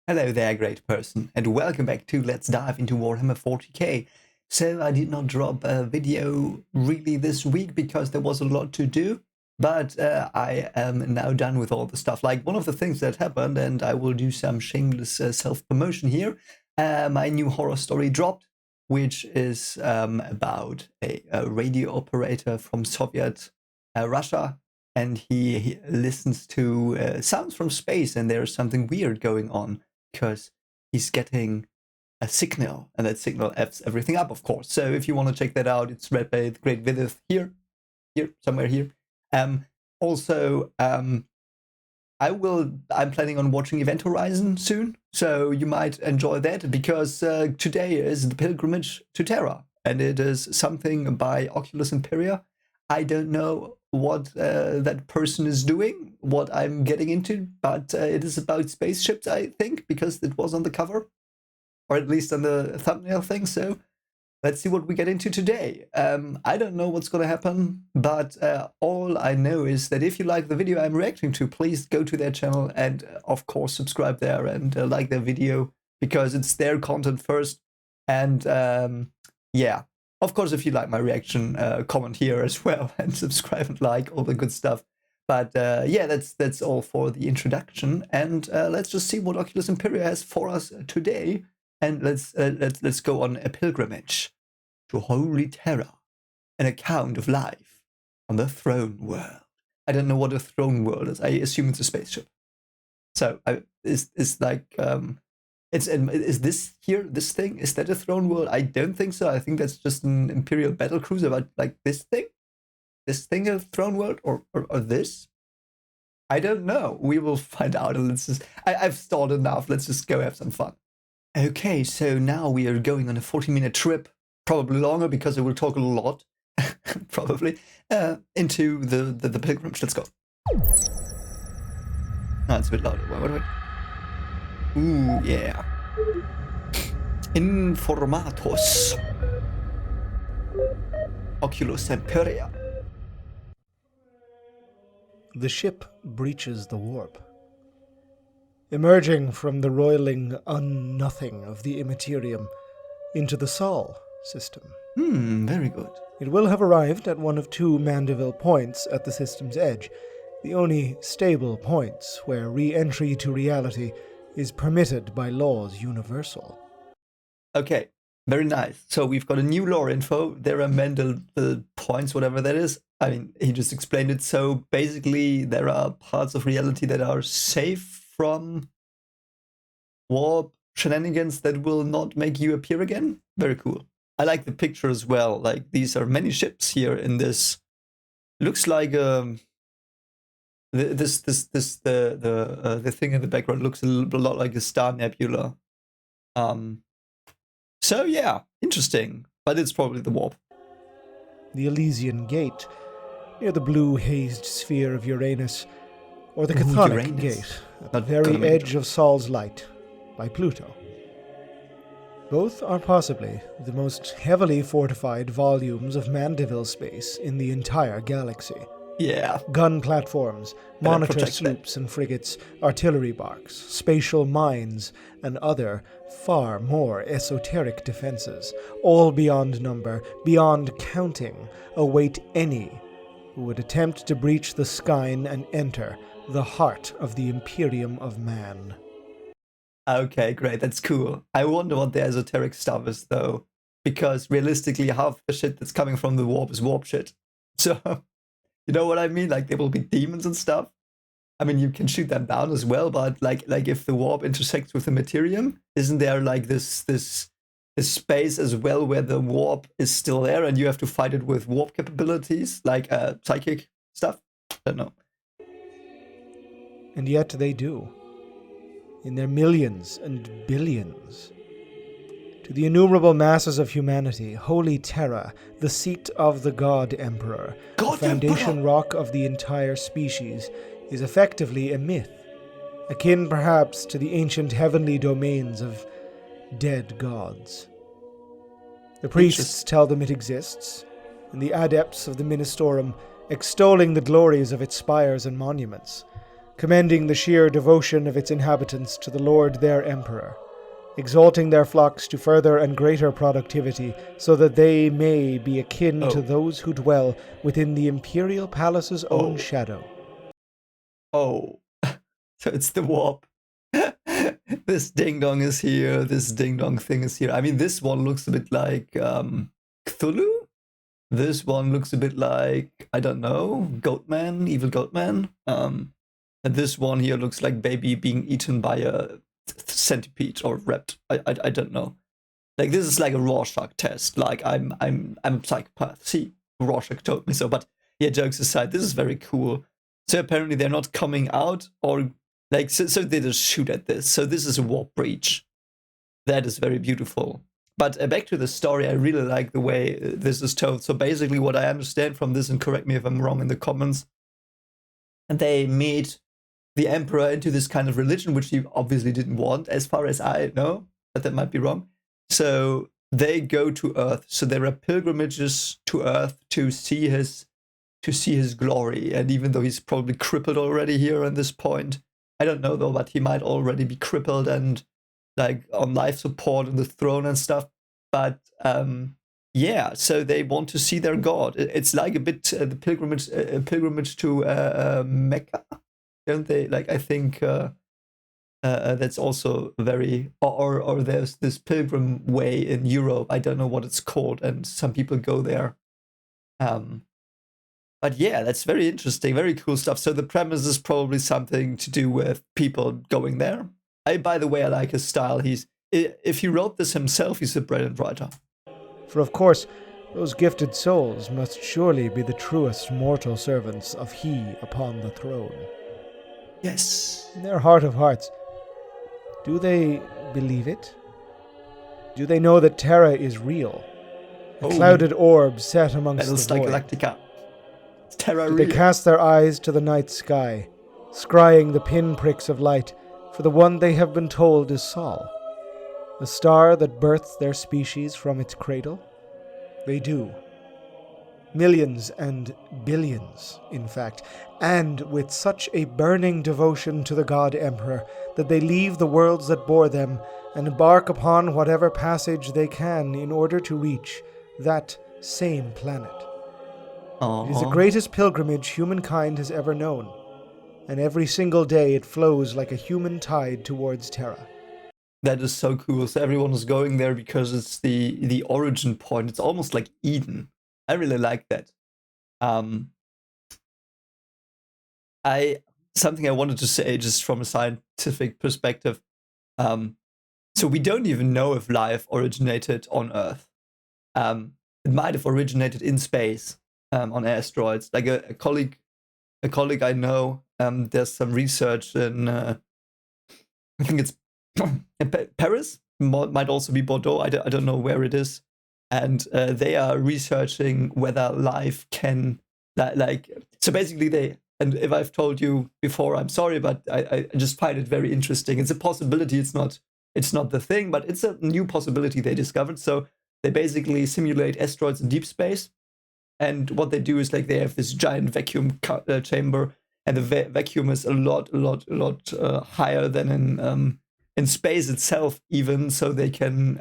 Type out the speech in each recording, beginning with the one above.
Hello there, great person, and welcome back to Let's Dive into Warhammer 40k. So I did not drop a video really this week because there was a lot to do, but I am now done with all the stuff. Like one of the things that happened, and I will do some shameless self-promotion here, my new horror story dropped, which is about a radio operator from Soviet Russia, and he listens to sounds from space, and there's something weird going on because he's getting a signal, and that signal f's everything up, of course. So if you want to check that out, it's read by the great Vidith here, somewhere here. I'm planning on watching Event Horizon soon, so you might enjoy that because today is the Pilgrimage to Terra, and it is something by Occulus Imperia. I don't know what that person is doing, what I'm getting into, but it is about spaceships, I think, because it was on the cover, or at least on the thumbnail thing. So let's see what we get into today. I don't know what's going to happen, but all I know is that if you like the video I'm reacting to, please go to their channel and, of course, subscribe there and like their video, because it's their content first. And yeah. Of course, if you like my reaction, comment here as well and subscribe and like all the good stuff. But yeah, that's all for the introduction. And let's just see what Oculus Imperia has for us today. And let's go on a pilgrimage to Holy Terra, an account of life on the throne world. I don't know what a throne world is. I assume it's a spaceship. So it's like. Is this here, this thing, is that a throne world? I don't think so. I think that's just an Imperial battle cruiser, but like this thing a throne world, or this? I don't know. We will find out. And I've stalled enough. Let's just go have some fun. Okay, so now we are going on a 40-minute trip, probably longer because I will talk a lot, probably, into the pilgrims. Let's go. No, it's a bit louder. Wait. Ooh, yeah. Informatus. Oculus Imperia. The ship breaches the warp. Emerging from the roiling un-nothing of the immaterium into the Sol system. Very good. It will have arrived at one of two Mandeville points at the system's edge, the only stable points where re-entry to reality is permitted by laws universal. Okay, very nice. So we've got a new lore info. There are Mandeville points, whatever that is. I mean, he just explained it. So basically, there are parts of reality that are safe from warp shenanigans that will not make you appear again. Very cool. I like the picture as well. Like, these are many ships here in this. Looks like the thing in the background looks a lot like a star nebula. So yeah, interesting, but it's probably the warp. The Elysian Gate, near the blue hazed sphere of Uranus, or the Chthonic Gate, at the very edge of Sol's Light, by Pluto. Both are possibly the most heavily fortified volumes of Mandeville space in the entire galaxy. Yeah. Gun platforms, monitor sloops and frigates, artillery barks, spatial mines, and other far more esoteric defenses, all beyond number, beyond counting, await any who would attempt to breach the skyne and enter the heart of the Imperium of Man. Okay, great, that's cool. I wonder what the esoteric stuff is, though, because realistically, half the shit that's coming from the warp is warp shit. So... You know what I mean? Like, there will be demons and stuff. I mean, you can shoot them down as well, but like if the warp intersects with the materium, isn't there like this space as well where the warp is still there and you have to fight it with warp capabilities, like psychic stuff? I don't know. And yet they do. In their millions and billions. To the innumerable masses of humanity, Holy Terra, the seat of the God Emperor, the foundation rock of the entire species, is effectively a myth, akin perhaps to the ancient heavenly domains of dead gods. The priests tell them it exists, and the adepts of the Ministorum extolling the glories of its spires and monuments, commending the sheer devotion of its inhabitants to the Lord their Emperor, exalting their flocks to further and greater productivity, so that they may be akin to those who dwell within the Imperial Palace's own shadow. Oh, so it's the warp. This ding-dong is here, this ding-dong thing is here. I mean, this one looks a bit like Cthulhu. This one looks a bit like, I don't know, Goatman, evil Goatman. And this one here looks like baby being eaten by a centipede or rapt. I don't know. Like, this is like a Rorschach test. Like, I'm a psychopath. See, Rorschach told me so. But yeah, jokes aside, this is very cool. So apparently they're not coming out, or like, so they just shoot at this. So this is a warp breach. That is very beautiful. But back to the story, I really like the way this is told. So basically what I understand from this, and correct me if I'm wrong in the comments, and they meet the emperor into this kind of religion, which he obviously didn't want, as far as I know, but that might be wrong. So they go to Earth. So there are pilgrimages to Earth to see his glory. And even though he's probably crippled already here at this point, I don't know though, but he might already be crippled and like on life support on the throne and stuff. But yeah, so they want to see their god. It's like a bit the pilgrimage to Mecca, don't they? Like, I think that's also very, or there's this pilgrim way in Europe. I don't know what it's called, and some people go there. But yeah, that's very interesting, very cool stuff. So the premise is probably something to do with people going there. By the way, I like his style. If he wrote this himself, he's a brilliant writer. For of course, those gifted souls must surely be the truest mortal servants of He upon the throne. Yes. In their heart of hearts, do they believe it? Do they know that Terra is real? A clouded orb set amongst the void. Galactica. Terra Do they cast their eyes to the night sky, scrying the pinpricks of light for the one they have been told is Sol, the star that birthed their species from its cradle? They do. Millions and billions, in fact, and with such a burning devotion to the God Emperor that they leave the worlds that bore them and embark upon whatever passage they can in order to reach that same planet. It is the greatest pilgrimage humankind has ever known, and every single day it flows like a human tide towards Terra. That is so cool. So everyone is going there because it's the origin point. It's almost like Eden. I really like that. Something I wanted to say just from a scientific perspective. So we don't even know if life originated on Earth. It might have originated in space, on asteroids. Like a colleague I know, there's some research in, I think it's Paris, might also be Bordeaux. I don't know where it is. And they are researching whether life can, so basically and if I've told you before, I'm sorry, but I just find it very interesting. It's a possibility. It's not the thing, but it's a new possibility they discovered. So they basically simulate asteroids in deep space. And what they do is like they have this giant vacuum chamber, and the vacuum is a lot higher than in space itself, even. So they can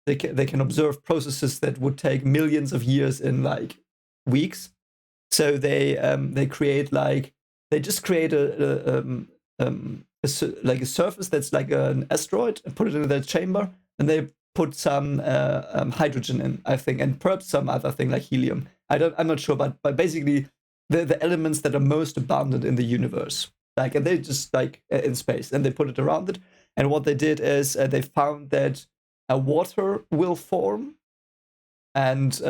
observe processes that would take millions of years in like weeks. So they create they just create a surface that's like an asteroid and put it in their chamber, and they put some hydrogen in, I think, and perhaps some other thing like helium. I'm not sure, but basically the elements that are most abundant in the universe. And they just in space, and they put it around it. And what they did is they found that water will form, and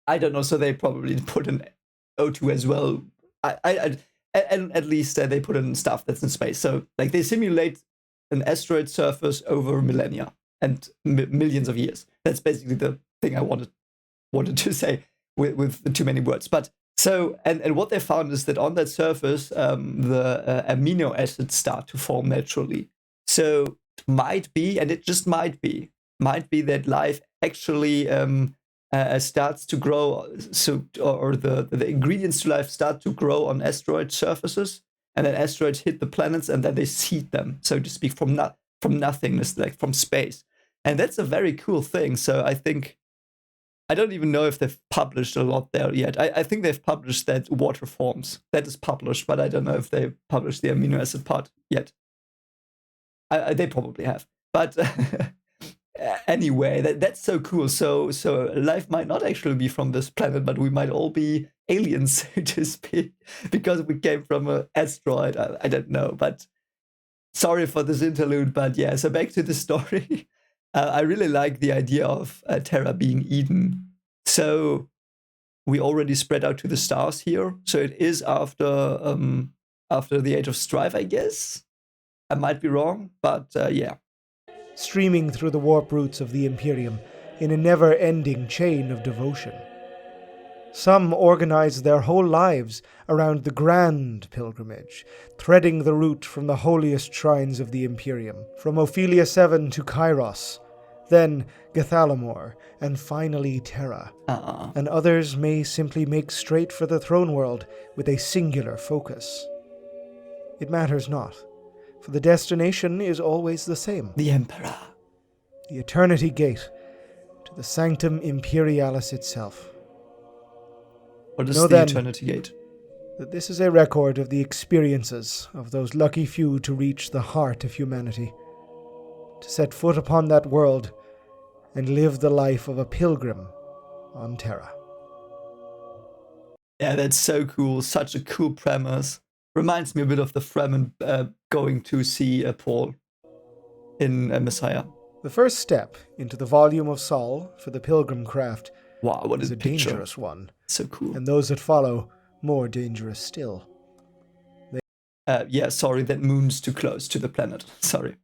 I don't know. So they probably put in O2 as well. And at least they put in stuff that's in space. So they simulate an asteroid surface over millennia and millions of years. That's basically the thing I wanted to say with too many words. But so and what they found is that on that surface, the amino acids start to form naturally. So it might be, and it just might be that life actually starts to grow, or the ingredients to life start to grow on asteroid surfaces, and then asteroids hit the planets, and then they seed them, so to speak, from nothingness, like from space. And that's a very cool thing. So I think, I don't even know if they've published a lot there yet. I think they've published that water forms. That is published, but I don't know if they published the amino acid part yet. They probably have. But anyway, that's so cool. So life might not actually be from this planet, but we might all be aliens, so to speak, because we came from an asteroid. I don't know, but sorry for this interlude. But yeah, so back to the story. I really like the idea of Terra being Eden. So we already spread out to the stars here. So it is after the Age of Strife, I guess. I might be wrong, but yeah. Streaming through the warp routes of the Imperium in a never-ending chain of devotion. Some organize their whole lives around the grand pilgrimage, threading the route from the holiest shrines of the Imperium, from Ophelia 7 to Kairos, then Gethalamor, and finally Terra. And others may simply make straight for the throne world with a singular focus. It matters not, for the destination is always the same. The Emperor. The Eternity Gate to the Sanctum Imperialis itself. What is the Eternity Gate? That this is a record of the experiences of those lucky few to reach the heart of humanity, to set foot upon that world and live the life of a pilgrim on Terra. Yeah, that's so cool. Such a cool premise. Reminds me a bit of the Fremen going to see Paul in Messiah. The first step into the volume of Sol for the pilgrim craft is a dangerous one. So cool. And those that follow, more dangerous still. Yeah, sorry, that moon's too close to the planet. Sorry.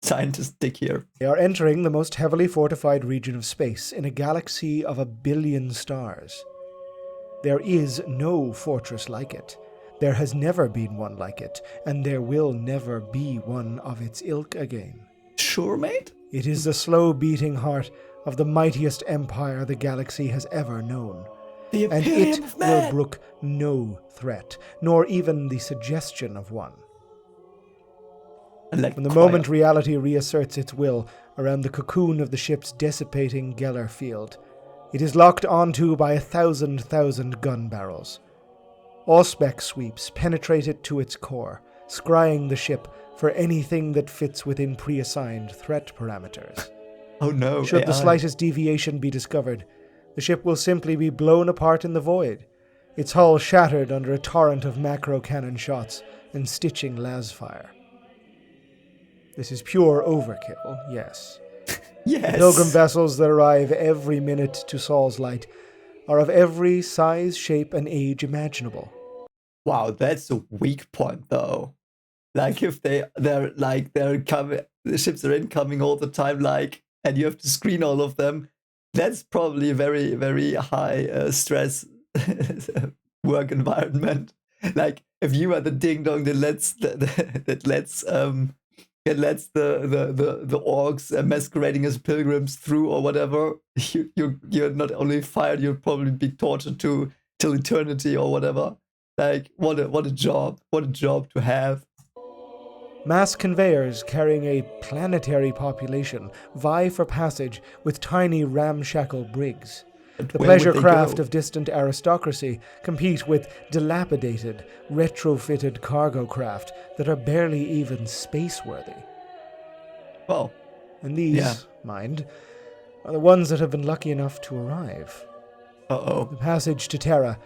Scientist Dick here. They are entering the most heavily fortified region of space in a galaxy of 1 billion stars. There is no fortress like it. There has never been one like it, and there will never be one of its ilk again. Sure, mate? It is the slow-beating heart of the mightiest empire the galaxy has ever known. And it will brook no threat, nor even the suggestion of one. From the moment reality reasserts its will around the cocoon of the ship's dissipating Geller field, it is locked onto by 1,000 gun barrels. Auspex sweeps penetrate it to its core, scrying the ship for anything that fits within pre-assigned threat parameters. Oh no, Should AI. the slightest deviation be discovered, the ship will simply be blown apart in the void, its hull shattered under a torrent of macro cannon shots and stitching lasfire. This is pure overkill, yes. Yes. The pilgrim vessels that arrive every minute to Sol's Light are of every size, shape, and age imaginable. Wow, that's a weak point, though. Like, if they're coming, the ships are incoming all the time, like, and you have to screen all of them, that's probably a very, very high stress work environment. Like, if you are the ding dong that lets the orcs masquerading as pilgrims through or whatever, you're not only fired, you'll probably be tortured till eternity or whatever. Like, what a job to have. Mass conveyors carrying a planetary population vie for passage with tiny ramshackle brigs. The pleasure craft of distant aristocracy compete with dilapidated, retrofitted cargo craft that are barely even space-worthy. Well, and these, mind, are the ones that have been lucky enough to arrive. The passage to Terra,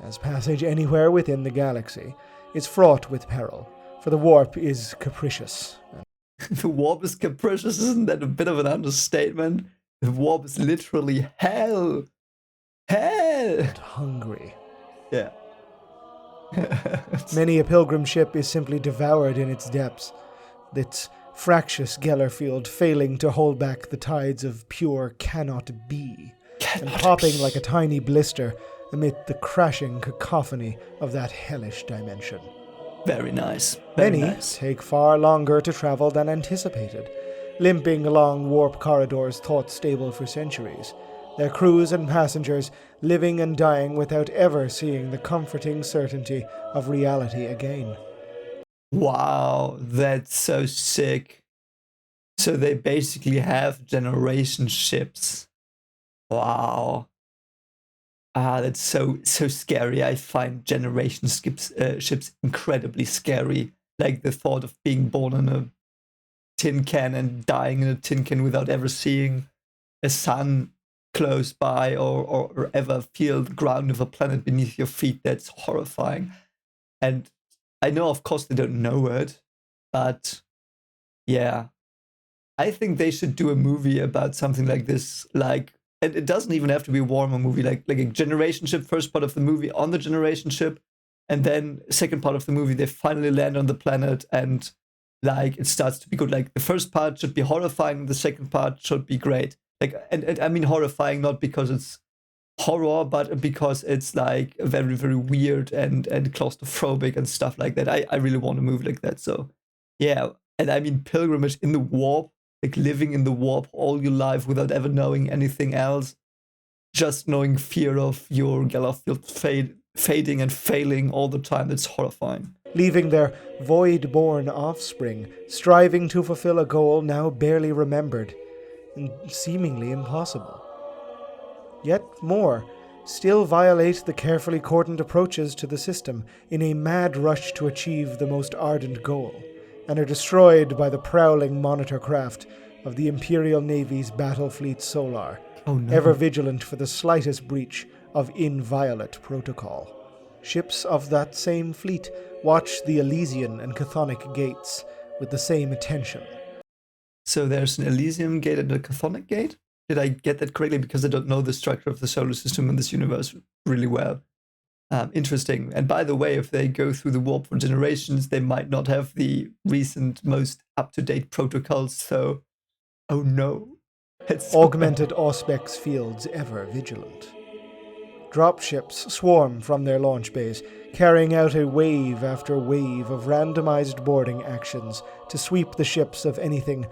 as passage anywhere within the galaxy, is fraught with peril, for the warp is capricious. The warp is capricious? Isn't that a bit of an understatement? The warp is literally hell. Hell! And hungry. Yeah. Many a pilgrim ship is simply devoured in its depths, its fractious Geller field failing to hold back the tides of pure cannot be, and popping like a tiny blister amid the crashing cacophony of that hellish dimension. Very nice. Many take far longer to travel than anticipated, limping along warp corridors thought stable for centuries, their crews and passengers living and dying without ever seeing the comforting certainty of reality again. Wow, that's so sick. So they basically have generation ships. Wow. That's so scary. I find generation ships incredibly scary. Like the thought of being born in a tin can and dying in a tin can without ever seeing a sun close by or ever feel the ground of a planet beneath your feet. That's horrifying. And I know, of course, they don't know it, but yeah, I think they should do a movie about something like this. Like, and it doesn't even have to be a Warhammer movie. Like a generation ship. First part of the movie on the generation ship, and then second part of the movie they finally land on the planet, and like it starts to be good. Like the first part should be horrifying, the second part should be great. Like, and I mean horrifying not because it's horror, but because it's like very very weird and claustrophobic and stuff like that. I really want a movie like that. So yeah, and I mean Pilgrimage in the warp, like living in the warp all your life without ever knowing anything else, just knowing fear of your Galafield fading and failing all the time. That's horrifying. Leaving their void-born offspring, striving to fulfill a goal now barely remembered, and seemingly impossible. Yet more, still violate the carefully cordoned approaches to the system in a mad rush to achieve the most ardent goal, and are destroyed by the prowling monitor craft of the Imperial Navy's battle fleet Solar, ever vigilant for the slightest breach of inviolate protocol. Ships of that same fleet watch the Elysian and Chthonic gates with the same attention. So there's an Elysium gate and a Chthonic gate? Did I get that correctly? Because I don't know the structure of the solar system in this universe really well. Interesting. And by the way, if they go through the warp for generations, they might not have the recent, most up-to-date protocols. So, oh no. Augmented Auspex fields ever vigilant. Dropships swarm from their launch bays, carrying out a wave after wave of randomized boarding actions to sweep the ships of anything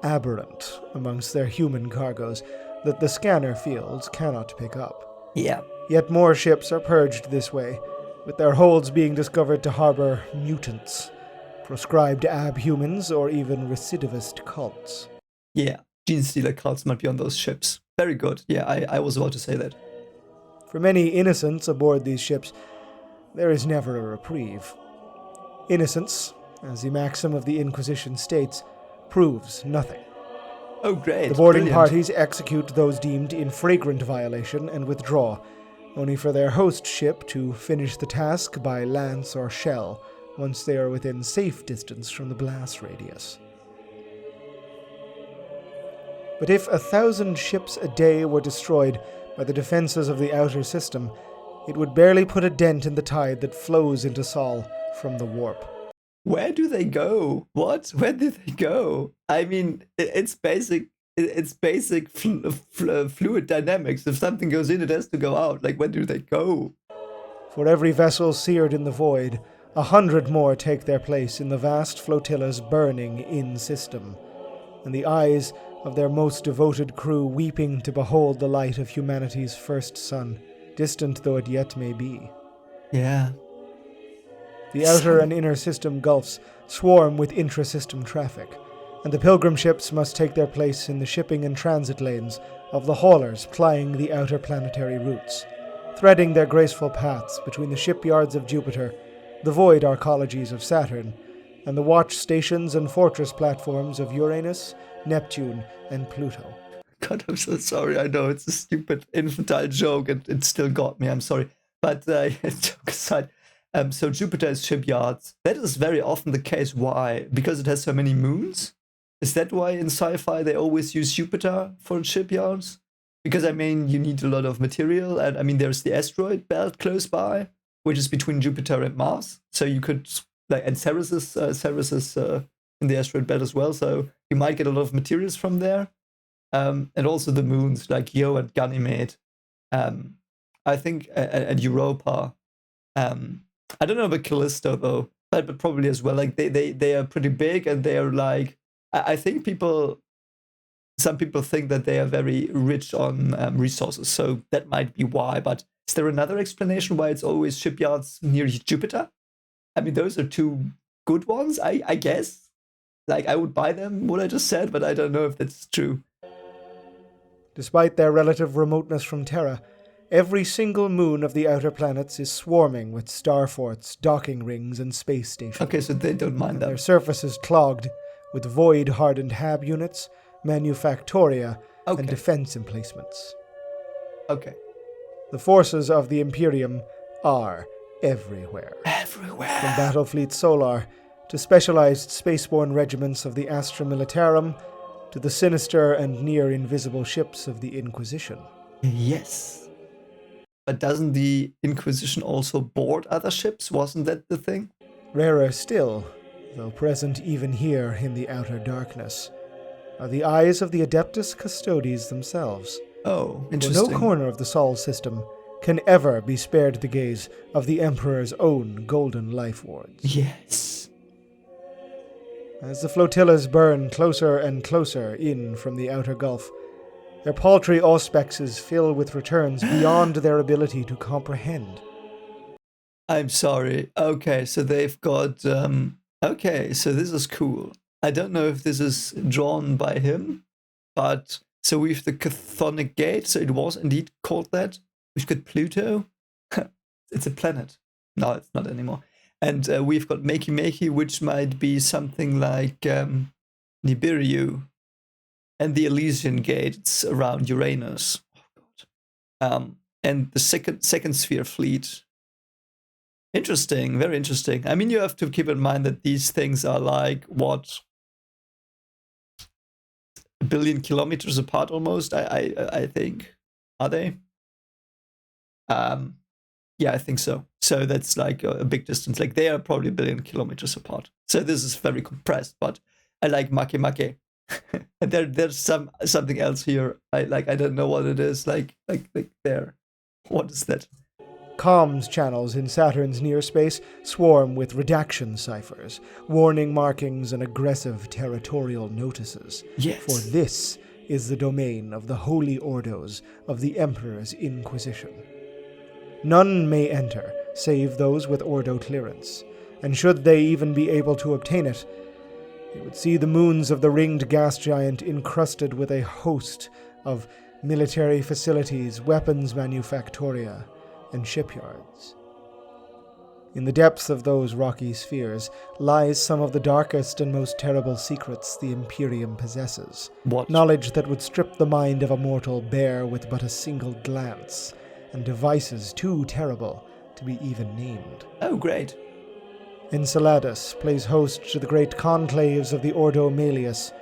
aberrant amongst their human cargoes that the scanner fields cannot pick up. Yeah. Yet more ships are purged this way, with their holds being discovered to harbor mutants, proscribed abhumans, or even recidivist cults. Yeah, gene stealer cults might be on those ships. Very good. Yeah, I was about to say that. For many innocents aboard these ships, there is never a reprieve. Innocence, as the maxim of the Inquisition states, proves nothing. Oh, great. The boarding Brilliant. parties execute those deemed in flagrant violation and withdraw, only for their host ship to finish the task by lance or shell once they are within safe distance from the blast radius. But if 1,000 ships a day were destroyed by the defenses of the outer system, it would barely put a dent in the tide that flows into Sol from the warp. Where do they go? What? Where did they go? I mean, it's basic. It's basic fluid dynamics. If something goes in, it has to go out. Like, where do they go? For every vessel seared in the void, 100 more take their place in the vast flotilla's burning in-system, and the eyes of their most devoted crew weeping to behold the light of humanity's first sun, distant though it yet may be. Yeah. The outer and inner system gulfs swarm with intra-system traffic, and the pilgrim ships must take their place in the shipping and transit lanes of the haulers plying the outer planetary routes, threading their graceful paths between the shipyards of Jupiter, the void arcologies of Saturn, and the watch stations and fortress platforms of Uranus, Neptune, and Pluto. God, I'm so sorry. I know it's a stupid infantile joke, and it still got me. I'm sorry. But joke aside, so Jupiter is shipyards. That is very often the case. Why? Because it has so many moons? Is that why in sci-fi they always use Jupiter for shipyards? Because, I mean, you need a lot of material. And, I mean, there's the asteroid belt close by, which is between Jupiter and Mars. So you could, like, and Ceres is in the asteroid belt as well. So you might get a lot of materials from there. And also the moons, like Io and Ganymede. I think, and Europa. I don't know about Callisto, though, but probably as well. Like, they are pretty big, and they are, like, I think people some people think that they are very rich on resources, so that might be why. But is there another explanation why it's always shipyards near Jupiter? I mean, those are two good ones, I guess. Like, I would buy them, what I just said, but I don't know if that's true. Despite their relative remoteness from Terra, every single moon of the outer planets is swarming with star forts, docking rings, and space stations. Okay, so they don't mind that. Their surfaces clogged with void-hardened hab units, manufactoria, and defense emplacements. Okay. The forces of the Imperium are everywhere. Everywhere. From Battlefleet Solar to specialized spaceborne regiments of the Astra Militarum to the sinister and near-invisible ships of the Inquisition. Yes. But doesn't the Inquisition also board other ships? Wasn't that the thing? Rarer still, though present even here in the outer darkness, are the eyes of the Adeptus Custodes themselves. Oh, interesting. For no corner of the Sol system can ever be spared the gaze of the Emperor's own golden life wards. Yes. As the flotillas burn closer and closer in from the outer gulf, their paltry auspexes fill with returns beyond their ability to comprehend. I'm sorry. Okay, so they've got... okay, so this is cool. I don't know if this is drawn by him, but... So we've the Chthonic Gate, so it was indeed called that. We've got Pluto. It's a planet. No, it's not anymore. And we've got Makey, which might be something like Nibiru. And the Elysian Gate, it's around Uranus. Oh, God. And the second sphere fleet. Interesting, very interesting. I mean, you have to keep in mind that these things are like, what, 1 billion kilometers apart almost, I think. Are they? Yeah, I think so. So that's like a big distance. Like, they are probably 1 billion kilometers apart. So this is very compressed, but I like Make. And there's something else here. I don't know what it is. Like there. What is that? Comms channels in Saturn's near space swarm with redaction ciphers, warning markings, and aggressive territorial notices. Yes. For this is the domain of the holy ordos of the Emperor's Inquisition. None may enter, save those with ordo clearance, and should they even be able to obtain it, they would see the moons of the ringed gas giant encrusted with a host of military facilities, weapons manufactoria, and shipyards. In the depths of those rocky spheres lies some of the darkest and most terrible secrets the Imperium possesses. What? Knowledge that would strip the mind of a mortal bare with but a single glance, and devices too terrible to be even named. Oh, great. Enceladus plays host to the great conclaves of the Ordo Melius,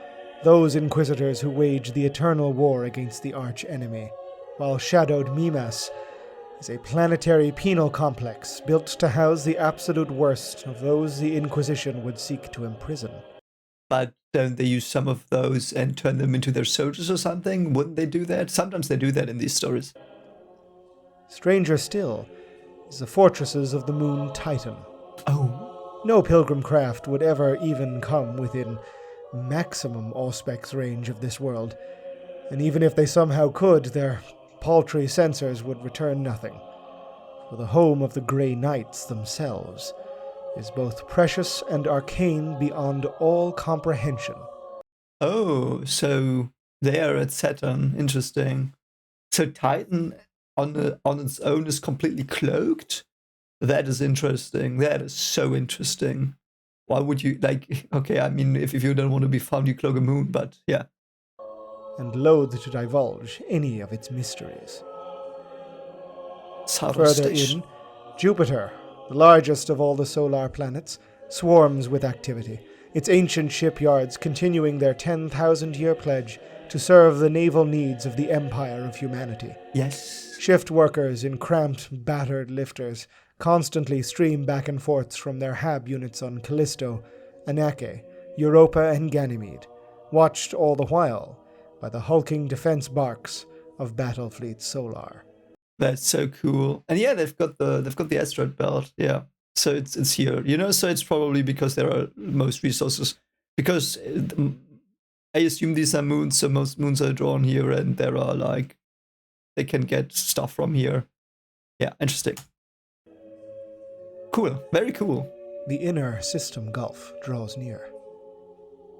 those inquisitors who wage the eternal war against the arch-enemy, while shadowed Mimas is a planetary penal complex built to house the absolute worst of those the Inquisition would seek to imprison. But don't they use some of those and turn them into their soldiers or something? Wouldn't they do that? Sometimes they do that in these stories. Stranger still is the fortresses of the moon Titan. Oh. No pilgrim craft would ever even come within maximum auspex range of this world, and even if they somehow could, their paltry sensors would return nothing, for the home of the Grey Knights themselves is both precious and arcane beyond all comprehension. Oh, so they are at Saturn. Interesting. So Titan on its own is completely cloaked? That is interesting. That is so interesting. Why would you, like, okay, I mean, if you don't want to be found, you cloak a moon, but yeah. And loath to divulge any of its mysteries. South Further Station. in, Jupiter, the largest of all the solar planets, swarms with activity, its ancient shipyards continuing their 10,000-year pledge to serve the naval needs of the empire of humanity. Yes. Shift workers in cramped, battered lifters constantly stream back and forth from their hab units on Callisto, Anake, Europa, and Ganymede, watched all the while by the hulking defense barks of Battlefleet Solar. That's so cool. And yeah, they've got the asteroid belt. Yeah. So it's here. You know, so it's probably because there are most resources. Because I assume these are moons, so most moons are drawn here, and there are like they can get stuff from here. Yeah, interesting. Cool, very cool. The inner system gulf draws near.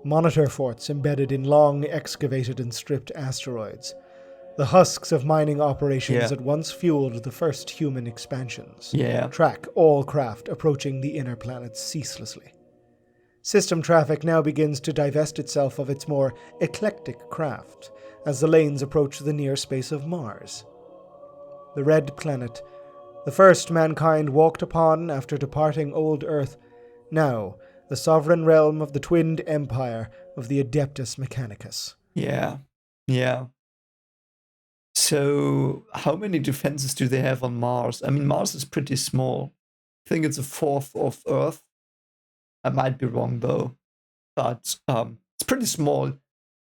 Monitor forts embedded in long excavated and stripped asteroids. The husks of mining operations that once fueled the first human expansions. Track all craft approaching the inner planets ceaselessly. System traffic now begins to divest itself of its more eclectic craft as the lanes approach the near space of Mars. The red planet, the first mankind walked upon after departing old Earth, now the sovereign realm of the twinned empire of the Adeptus Mechanicus. Yeah. So, how many defenses do they have on Mars? I mean, Mars is pretty small. I think it's a fourth of Earth. I might be wrong though, but it's pretty small.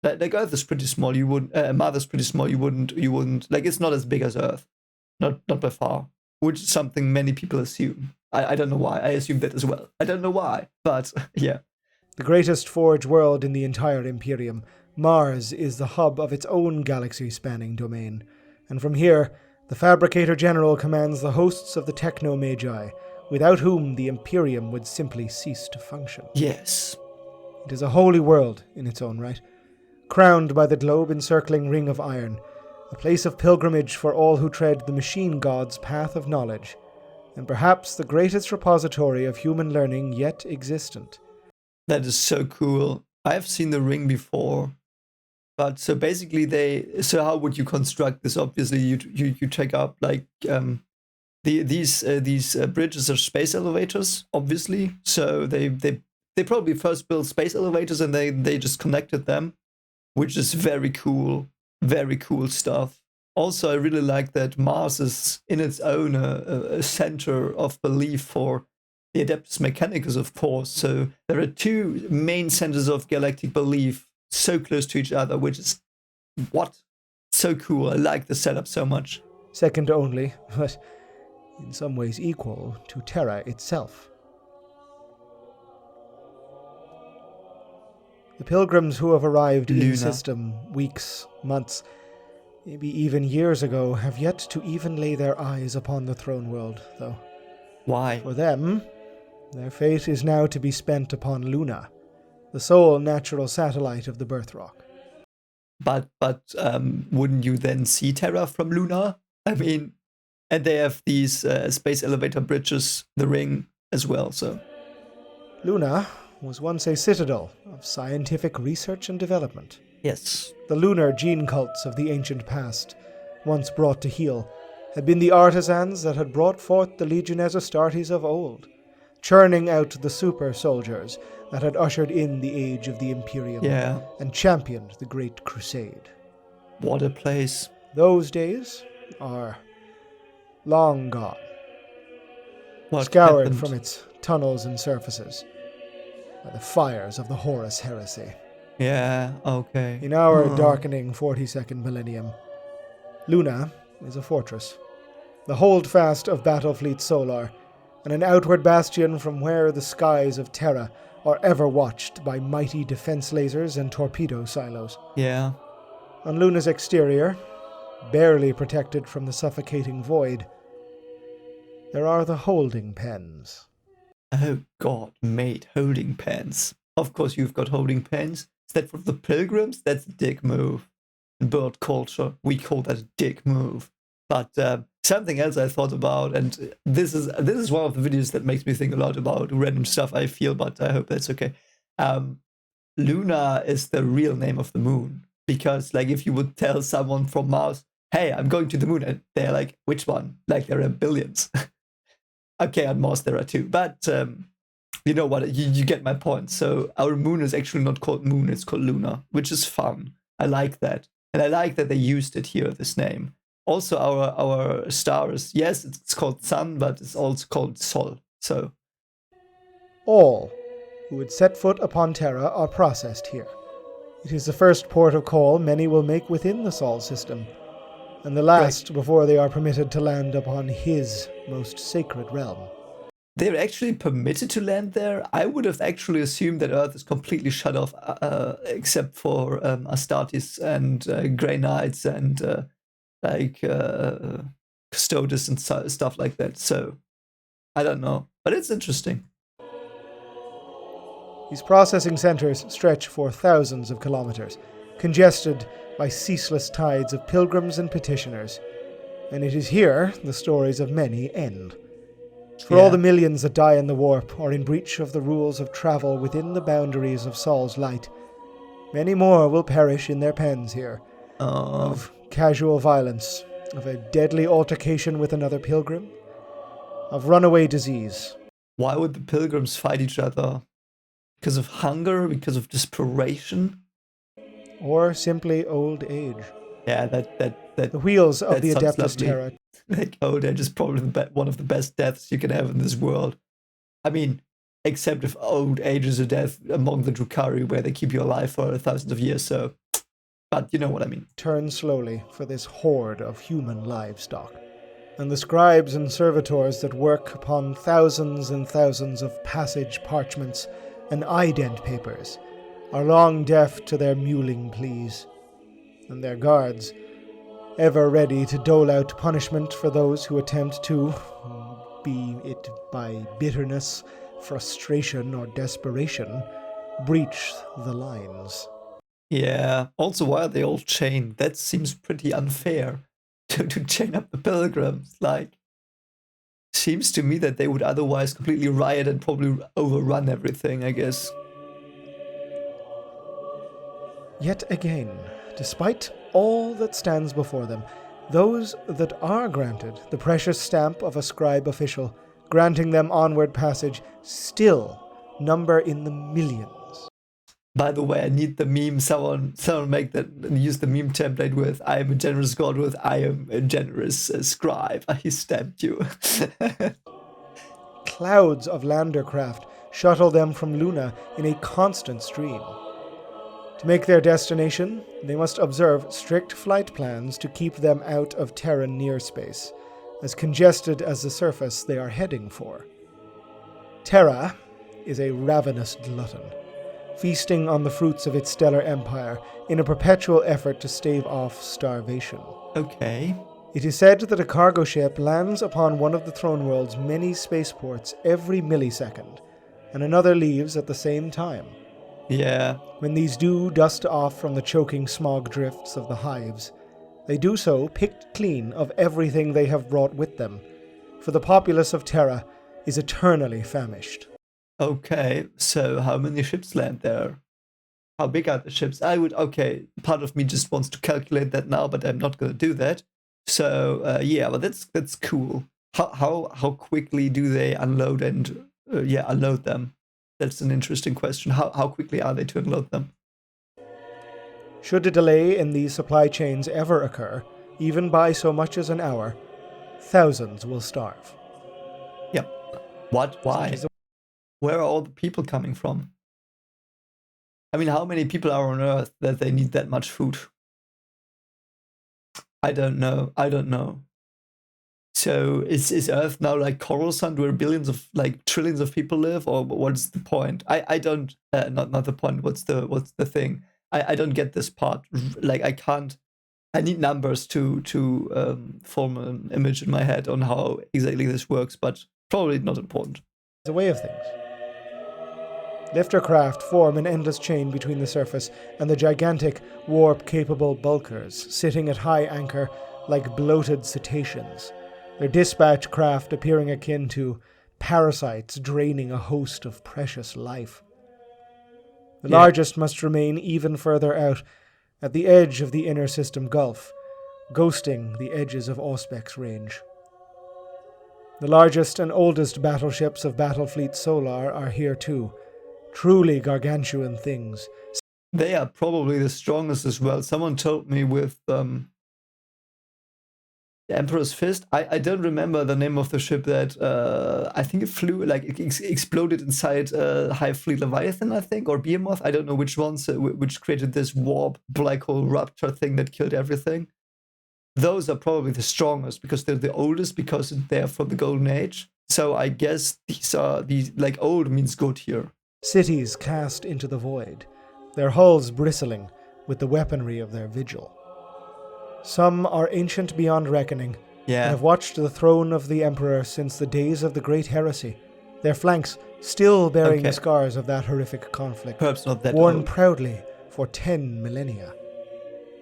Like Earth is pretty small. You wouldn't. Mars is pretty small. You wouldn't. Like it's not as big as Earth, not by far. Which is something many people assume. I don't know why. I assume that as well. I don't know why, but yeah. The greatest forge world in the entire Imperium, Mars is the hub of its own galaxy-spanning domain, and from here, the Fabricator General commands the hosts of the Techno-Magi, without whom the Imperium would simply cease to function. Yes. It is a holy world in its own right, crowned by the globe-encircling ring of iron, a place of pilgrimage for all who tread the machine god's path of knowledge, and perhaps the greatest repository of human learning yet existent. That is so cool. I've seen the ring before, but so basically so how would you construct this? Obviously, you take up like these bridges are space elevators, obviously. So they probably first built space elevators and they just connected them, which is very cool stuff. Also, I really like that Mars is in its own a center of belief for the Adeptus Mechanicus, of course. So there are two main centers of galactic belief so close to each other, which is so cool. I like the setup so much. Second only, but in some ways equal to Terra itself. The pilgrims who have arrived in the system weeks, months, maybe even years ago, have yet to even lay their eyes upon the throne world, though. Why? For them, their fate is now to be spent upon Luna, the sole natural satellite of the birth rock. But wouldn't you then see Terra from Luna? I mean, and they have these space elevator bridges, the ring as well, so. Luna was once a citadel of scientific research and development. Yes. The lunar gene cults of the ancient past, once brought to heel, had been the artisans that had brought forth the Legiones Astartes of old, churning out the super soldiers that had ushered in the age of the Imperium and championed the Great Crusade. What a place. Those days are long gone, What scoured happened? from its tunnels and surfaces by the fires of the Horus heresy. Yeah, okay. In our darkening 42nd millennium, Luna is a fortress, the holdfast of Battlefleet Solar, and an outward bastion from where the skies of Terra are ever watched by mighty defense lasers and torpedo silos. Yeah. On Luna's exterior, barely protected from the suffocating void, there are the holding pens. Oh god, mate, holding pens. Of course you've got holding pens. Is that for the pilgrims? That's a dick move. In bird culture, we call that a dick move. But something else I thought about, and this is one of the videos that makes me think a lot about random stuff I feel, but I hope that's okay. Luna is the real name of the moon. Because like if you would tell someone from Mars, hey, I'm going to the moon, and they're like, which one? Like there are billions. Okay, on Mars there are two, but you know what? You get my point. So our moon is actually not called Moon; it's called Luna, which is fun. I like that, and I like that they used it here. This name. Also, our star is it's called Sun, but it's also called Sol. So all who would set foot upon Terra are processed here. It is the first port of call many will make within the Sol system, and the last before they are permitted to land upon his most sacred realm. they're actually permitted to land there. I would have actually assumed that Earth is completely shut off, except for Astartes and Grey Knights and Custodes and stuff like that. So I don't know, but it's interesting. These processing centers stretch for thousands of kilometers, congested by ceaseless tides of pilgrims and petitioners. And it is here the stories of many end. For all the millions that die in the warp or in breach of the rules of travel within the boundaries of Sol's light, many more will perish in their pens here, of casual violence, of a deadly altercation with another pilgrim, of runaway disease. Why would the pilgrims fight each other? Because of hunger? Because of desperation? Or simply old age. Yeah, that The wheels of the Adeptus lovely. Terra. Like old age is probably one of the best deaths you can have in this world. I mean, except if old age is a death among the Drukhari, where they keep you alive for thousands of years. So, but you know what I mean. Turn slowly for this horde of human livestock. And the scribes and servitors that work upon thousands and thousands of passage parchments and ident papers are long deaf to their mewling pleas. And their guards, ever ready to dole out punishment for those who attempt to, be it by bitterness, frustration, or desperation, breach the lines. Yeah. Also, why are they all chained? That seems pretty unfair to chain up the pilgrims. Like, seems to me that they would otherwise completely riot and probably overrun everything, I guess. Yet again, despite all that stands before them, those that are granted the precious stamp of a scribe official, granting them onward passage, still number in the millions. By the way, I need the meme. Someone make that, use the meme template with "I am a generous god" with "I am a generous scribe." He stamped you. Clouds of landercraft shuttle them from Luna in a constant stream. To make their destination, they must observe strict flight plans to keep them out of Terran near space, as congested as the surface they are heading for. Terra is a ravenous glutton, feasting on the fruits of its stellar empire in a perpetual effort to stave off starvation. Okay. It is said that a cargo ship lands upon one of the throne world's many spaceports every millisecond, and another leaves at the same time. Yeah. When these do dust off from the choking smog drifts of the hives, they do so picked clean of everything they have brought with them, for the populace of Terra is eternally famished. Okay, so how many ships land there? How big are the ships? Part of me just wants to calculate that now, but I'm not going to do that. So yeah, but that's cool. How quickly do they unload and unload them? That's an interesting question. How quickly are they to unload them? Should a delay in these supply chains ever occur, even by so much as an hour, thousands will starve. Yep. What? Why? Where are all the people coming from? I mean, how many people are on Earth that they need that much food? I don't know. So is Earth now like Coruscant, where billions of, like, trillions of people live, or what's the point? I don't not the point. What's the thing? I don't get this part. Like, I can't. I need numbers to form an image in my head on how exactly this works, but probably not important. It's a way of things. Lifter craft form an endless chain between the surface and the gigantic, warp-capable bulkers sitting at high anchor like bloated cetaceans, their dispatch craft appearing akin to parasites draining a host of precious life. The largest must remain even further out, at the edge of the inner system gulf, ghosting the edges of Auspec's range. The largest and oldest battleships of Battlefleet Solar are here too, truly gargantuan things. They are probably the strongest as well. Someone told me with the Emperor's Fist. I don't remember the name of the ship that I think it flew, like it exploded inside Hive Fleet Leviathan, I think, or Behemoth. I don't know which ones, which created this warp black hole rupture thing that killed everything. Those are probably the strongest because they're the oldest, because they're from the Golden Age. So I guess these like old means good here. Cities cast into the void, their hulls bristling with the weaponry of their vigil. Some are ancient beyond reckoning, and have watched the throne of the Emperor since the days of the Great Heresy, their flanks still bearing the scars of that horrific conflict, perhaps not that worn old. proudly for 10 millennia.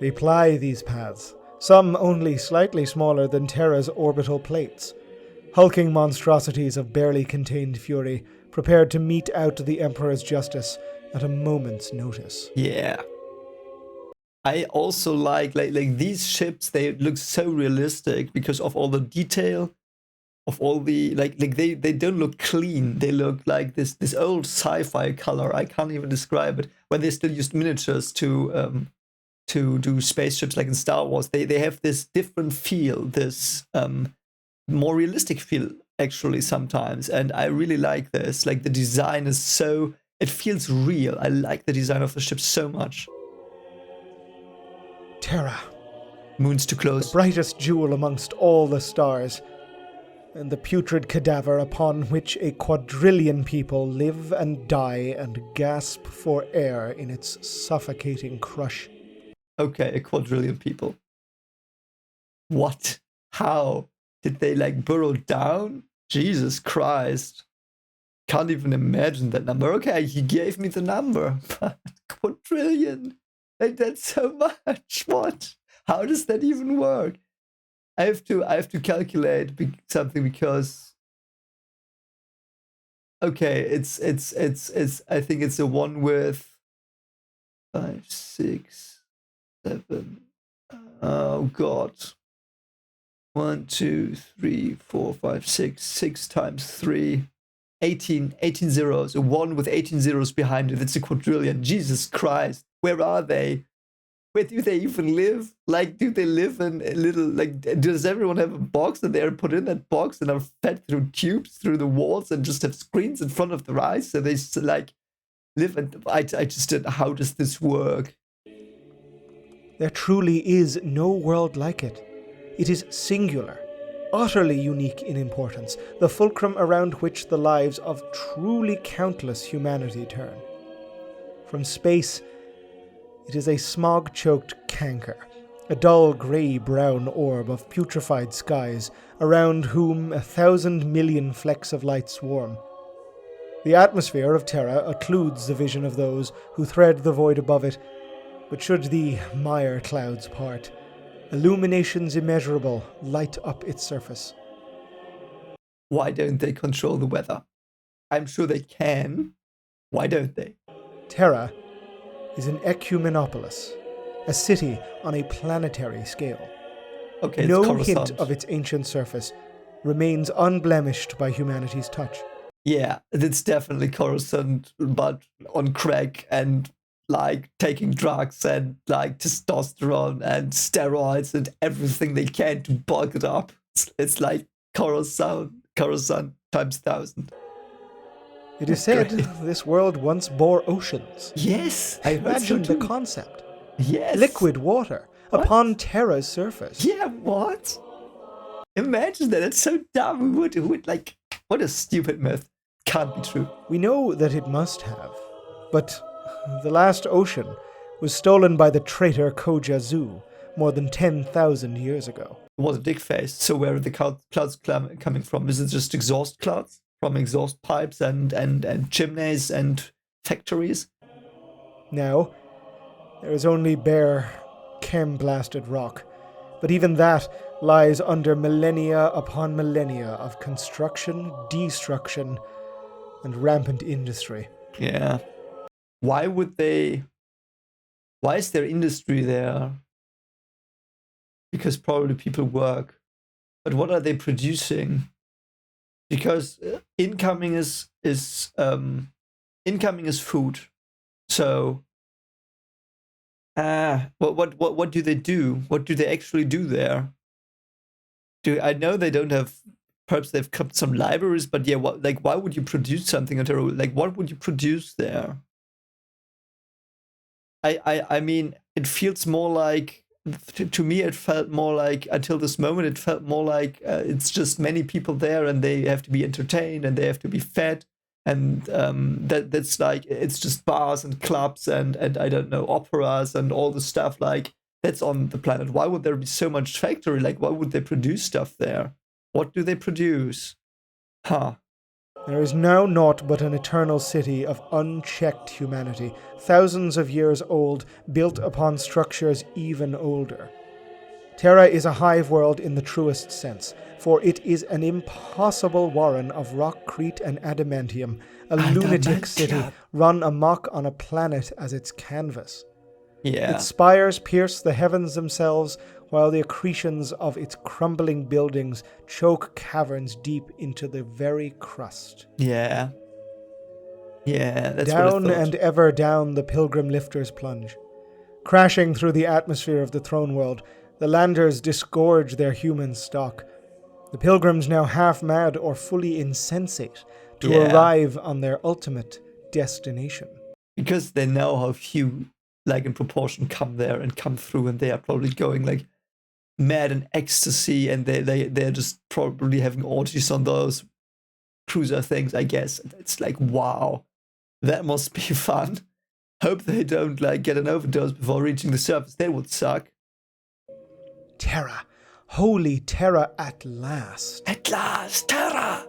They ply these paths, some only slightly smaller than Terra's orbital plates, hulking monstrosities of barely contained fury, prepared to mete out the Emperor's justice at a moment's notice. Yeah. I also like these ships, they look so realistic because of all the detail, of all the they don't look clean. They look like this old sci-fi color. I can't even describe it. When they still used miniatures to do spaceships like in Star Wars, they have this different feel, this more realistic feel actually sometimes, and I really like this. Like the design is so, it feels real. I like the design of the ship so much. Terra, Moon's too close. the brightest jewel amongst all the stars, and the putrid cadaver upon which a quadrillion people live and die and gasp for air in its suffocating crush. Okay, a quadrillion people. What? How? Did they burrow down? Jesus Christ. Can't even imagine that number. Okay, he gave me the number. But quadrillion. That's so much. What? How does that even work? I have to calculate something because okay, it's I think it's the one with 5, 6, 7. Oh god. 1, 2, 3, 4, 5, 6. 6 times 3. 18 zeros. A 1 with 18 zeros behind it. It's a quadrillion. Jesus Christ. Where are they? Where do they even live? Do they live in a little, does everyone have a box and they're put in that box and are fed through tubes through the walls and just have screens in front of their eyes? So they just, live and I just don't know, how does this work? There truly is no world like it. It is singular, utterly unique in importance, the fulcrum around which the lives of truly countless humanity turn. From space, it is a smog-choked canker, a dull grey-brown orb of putrefied skies, around whom 1,000 million flecks of light swarm. The atmosphere of Terra occludes the vision of those who thread the void above it, but should the mire clouds part, illuminations immeasurable light up its surface. Why don't they control the weather? I'm sure they can. Why don't they? Terra is an Ecumenopolis, a city on a planetary scale. Okay, no Coruscant. hint of its ancient surface remains unblemished by humanity's touch. Yeah, it's definitely Coruscant, but on crack and taking drugs and testosterone and steroids and everything they can to bulk it up. It's like Coruscant times 1,000. It is said this world once bore oceans. Yes, I heard so Imagine too. the concept. Yes. Liquid water upon Terra's surface. Yeah, what? Imagine that. It's so dumb. Who would what a stupid myth. Can't be true. We know that it must have, but the last ocean was stolen by the traitor Koja Zu more than 10,000 years ago. It was a dick face. So where are the clouds coming from? Is it just exhaust clouds? From exhaust pipes and chimneys and factories? Now, there is only bare, chem-blasted rock, but even that lies under millennia upon millennia of construction, destruction, and rampant industry. Yeah. Why is there industry there? Because probably people work. But what are they producing? Because incoming is food. So what do they do? What do they actually do there? I know they don't have, perhaps they've kept some libraries, but yeah, why would you produce something at all? What would you produce there? I mean, it feels more like to me it felt more like, until this moment, it felt more like it's just many people there, and they have to be entertained and they have to be fed, and that's like, it's just bars and clubs and I don't know, operas and all the stuff like that's on the planet. Why would there be so much factory? Like, why would they produce stuff there? What do they produce? Huh. There is now naught but an eternal city of unchecked humanity, thousands of years old, built upon structures even older. Terra is a hive world in the truest sense, for it is an impossible warren of rockcrete and adamantium, a lunatic city run amok on a planet as its canvas. Yeah. Its spires pierce the heavens themselves, while the accretions of its crumbling buildings choke caverns deep into the very crust. Yeah. Yeah, that's down what I thought. and ever down the pilgrim lifters plunge. Crashing through the atmosphere of the throne world, the landers disgorge their human stock. The pilgrims, now half mad or fully insensate, to arrive on their ultimate destination. Because they know how few, like, in proportion come there and come through, and they are probably going like mad in ecstasy, and they're just probably having orgies on those cruiser things, I guess. It's like, wow, that must be fun. Hope they don't like get an overdose before reaching the surface. That would suck. Terra. Holy Terra at last. At last, Terra!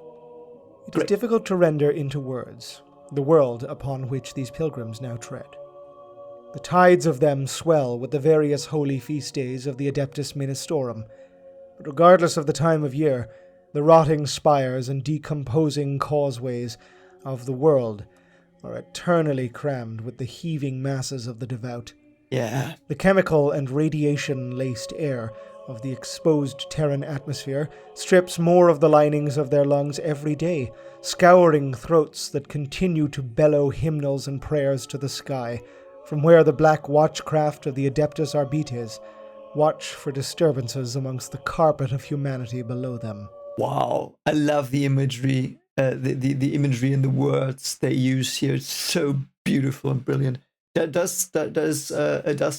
It is difficult to render into words the world upon which these pilgrims now tread. The tides of them swell with the various holy feast days of the Adeptus Ministorum, but regardless of the time of year, the rotting spires and decomposing causeways of the world are eternally crammed with the heaving masses of the devout. Yeah. The chemical and radiation-laced air of the exposed Terran atmosphere strips more of the linings of their lungs every day, scouring throats that continue to bellow hymnals and prayers to the sky, from where the black watchcraft of the Adeptus Arbites watch for disturbances amongst the carpet of humanity below them. Wow, I love the imagery, the imagery and the words they use here. It's so beautiful and brilliant. Does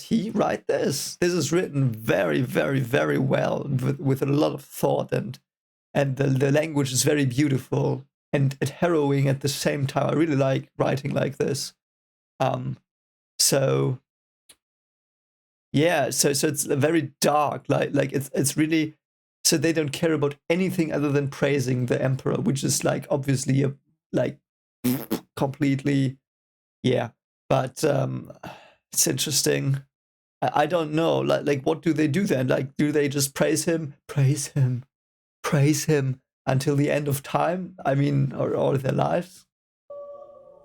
he write this? This is written very, very, very well, with a lot of thought, and the language is very beautiful and harrowing at the same time. I really like writing like this. So yeah, so it's very dark, like it's really, so they don't care about anything other than praising the emperor, which is like obviously like completely, yeah. But it's interesting. I don't know, like what do they do then? Like, do they just praise him until the end of time? I mean, or all their lives?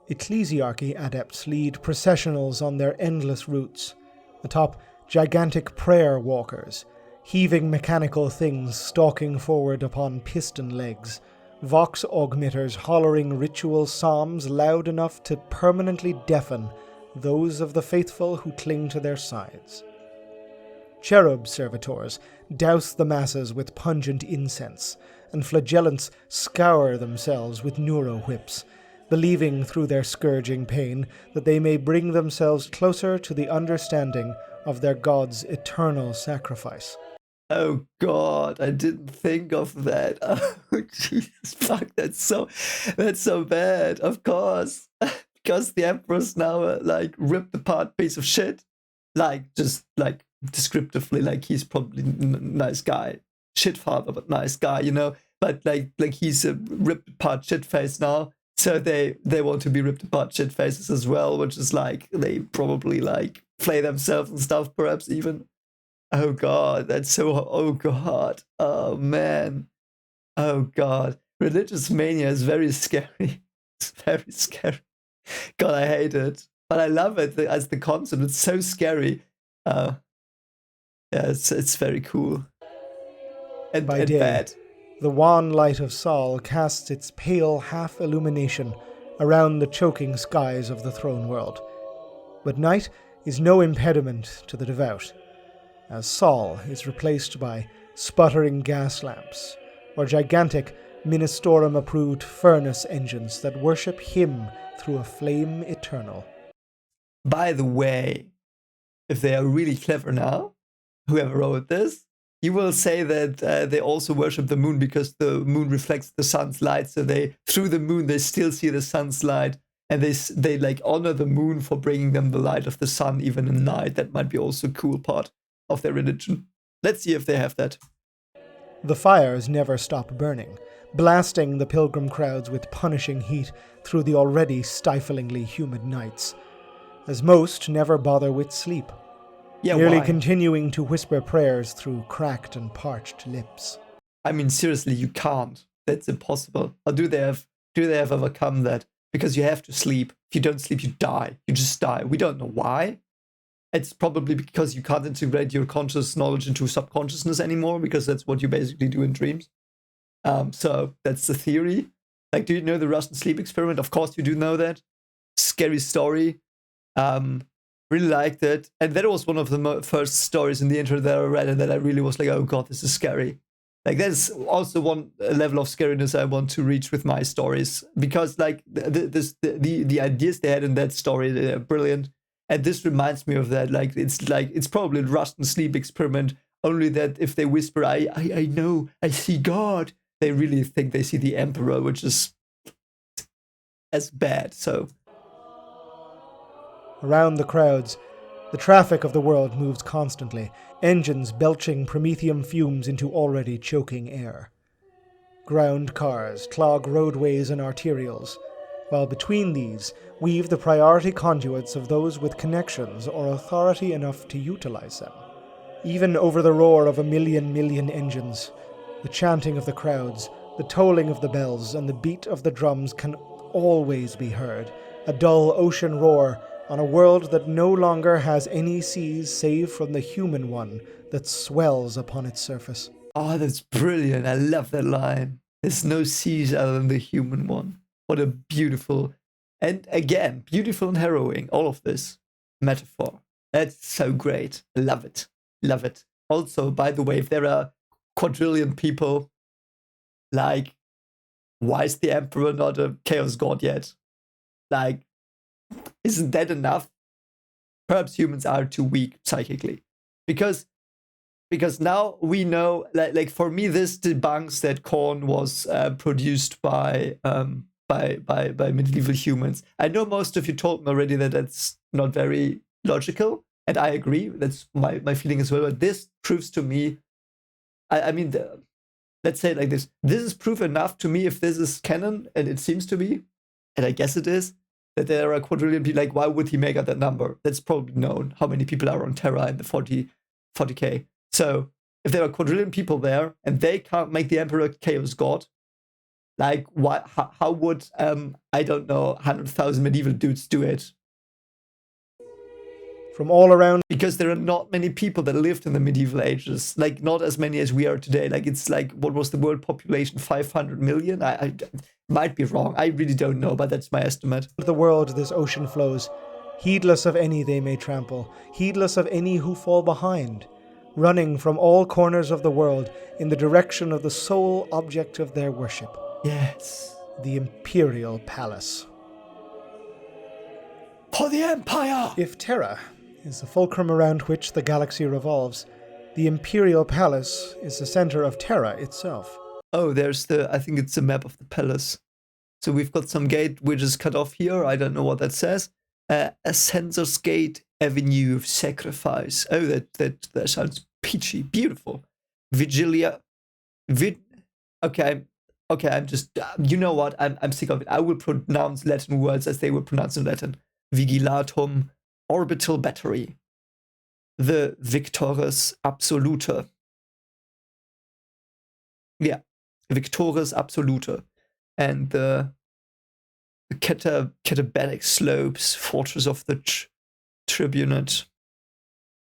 Ecclesiarchy adepts lead processionals on their endless routes, atop gigantic prayer walkers, heaving mechanical things stalking forward upon piston legs, vox augmenters hollering ritual psalms loud enough to permanently deafen those of the faithful who cling to their sides. Cherub servitors douse the masses with pungent incense, and flagellants scour themselves with neuro-whips, believing through their scourging pain that they may bring themselves closer to the understanding of their god's eternal sacrifice. Oh God, I didn't think of that. Oh Jesus, fuck, that's so bad. Of course, because the emperor's now like ripped apart piece of shit, like just like descriptively, like he's probably nice guy, shit father, but nice guy, you know. But like he's a ripped apart shit face now. So they want to be ripped apart shit faces as well, which is like they probably like flay themselves and stuff, perhaps even. Oh God, that's so. Oh God, oh man, oh God. Religious mania is very scary. It's very scary. God, I hate it, but I love it as the concept. It's so scary. Yeah, it's very cool. And By day, bad. the wan light of Sol casts its pale half-illumination around the choking skies of the throne world. But night is no impediment to the devout, as Sol is replaced by sputtering gas lamps, or gigantic Ministorum-approved furnace engines that worship him through a flame eternal. By the way, if they are really clever now, whoever wrote this, you will say that they also worship the moon because the moon reflects the sun's light. So they, through the moon, they still see the sun's light, and they like honor the moon for bringing them the light of the sun even in night. That might be also a cool part of their religion. Let's see if they have that. The fires never stop burning, blasting the pilgrim crowds with punishing heat through the already stiflingly humid nights, as most never bother with sleep, merely why? continuing to whisper prayers through cracked and parched lips. I mean, seriously, you can't. That's impossible. How do they have overcome that? Because you have to sleep. If you don't sleep, you die. You just die. We don't know why. It's probably because you can't integrate your conscious knowledge into subconsciousness anymore, because that's what you basically do in dreams. So that's the theory. Like, do you know the Russian sleep experiment? Of course you do know that. Scary story. Really liked it. And that was one of the first stories in the internet that I read, and that I really was like, oh god, this is scary. Like, there's also one level of scariness I want to reach with my stories, because like the ideas they had in that story, they're brilliant. And this reminds me of that. Like it's probably a Russian sleep experiment, only that if they whisper, I know, I see God, they really think they see the Emperor, which is as bad. So Around the crowds, the traffic of the world moves constantly, engines belching promethium fumes into already choking air. Ground cars clog roadways and arterials, while between these weave the priority conduits of those with connections or authority enough to utilize them. Even over the roar of a million engines, the chanting of the crowds, the tolling of the bells, and the beat of the drums can always be heard, a dull ocean roar on a world that no longer has any seas save from the human one that swells upon its surface. oh, that's brilliant. I love that line. There's no seas other than the human one. What a beautiful, and again, beautiful and harrowing, all of this metaphor. That's so great. Love it. Love it. Also, by the way, if there are quadrillion people, like, why is the Emperor not a chaos god yet? Like, isn't that enough? Perhaps humans are too weak psychically. Because now we know, like for me, this debunks that corn was produced by medieval humans. I know most of you told me already that that's not very logical, and I agree. That's my feeling as well. But this proves to me, I mean, let's say it like this. This is proof enough to me, if this is canon, and it seems to be, and I guess it is, that there are quadrillion people. Like, why would he make up that number? That's probably known, how many people are on Terra in the 40k. So if there are quadrillion people there, and they can't make the Emperor chaos god, like, why? How would I don't know, 100,000 medieval dudes do it? From all around, Because there are not many people that lived in the medieval ages, like not as many as we are today. Like, it's like, what was the world population? 500 million? I might be wrong. I really don't know, but that's my estimate. the world this ocean flows, heedless of any they may trample, heedless of any who fall behind, running from all corners of the world in the direction of the sole object of their worship, Yes. the Imperial Palace. For the Empire! If Terra is the fulcrum around which the galaxy revolves, the Imperial Palace is the center of Terra itself. Oh, there's I think it's the map of the palace. So we've got some gate which is cut off here. I don't know what that says. A censor's gate, avenue of sacrifice. Oh, that sounds peachy, beautiful. Vigilia. Okay, I'm just, you know what? I'm sick of it. I will pronounce Latin words as they were pronounced in Latin. Vigilatum, orbital battery. The Victorus Absoluta. Yeah, Victorus Absoluta. And the Catabatic Slopes, Fortress of the Tribunate.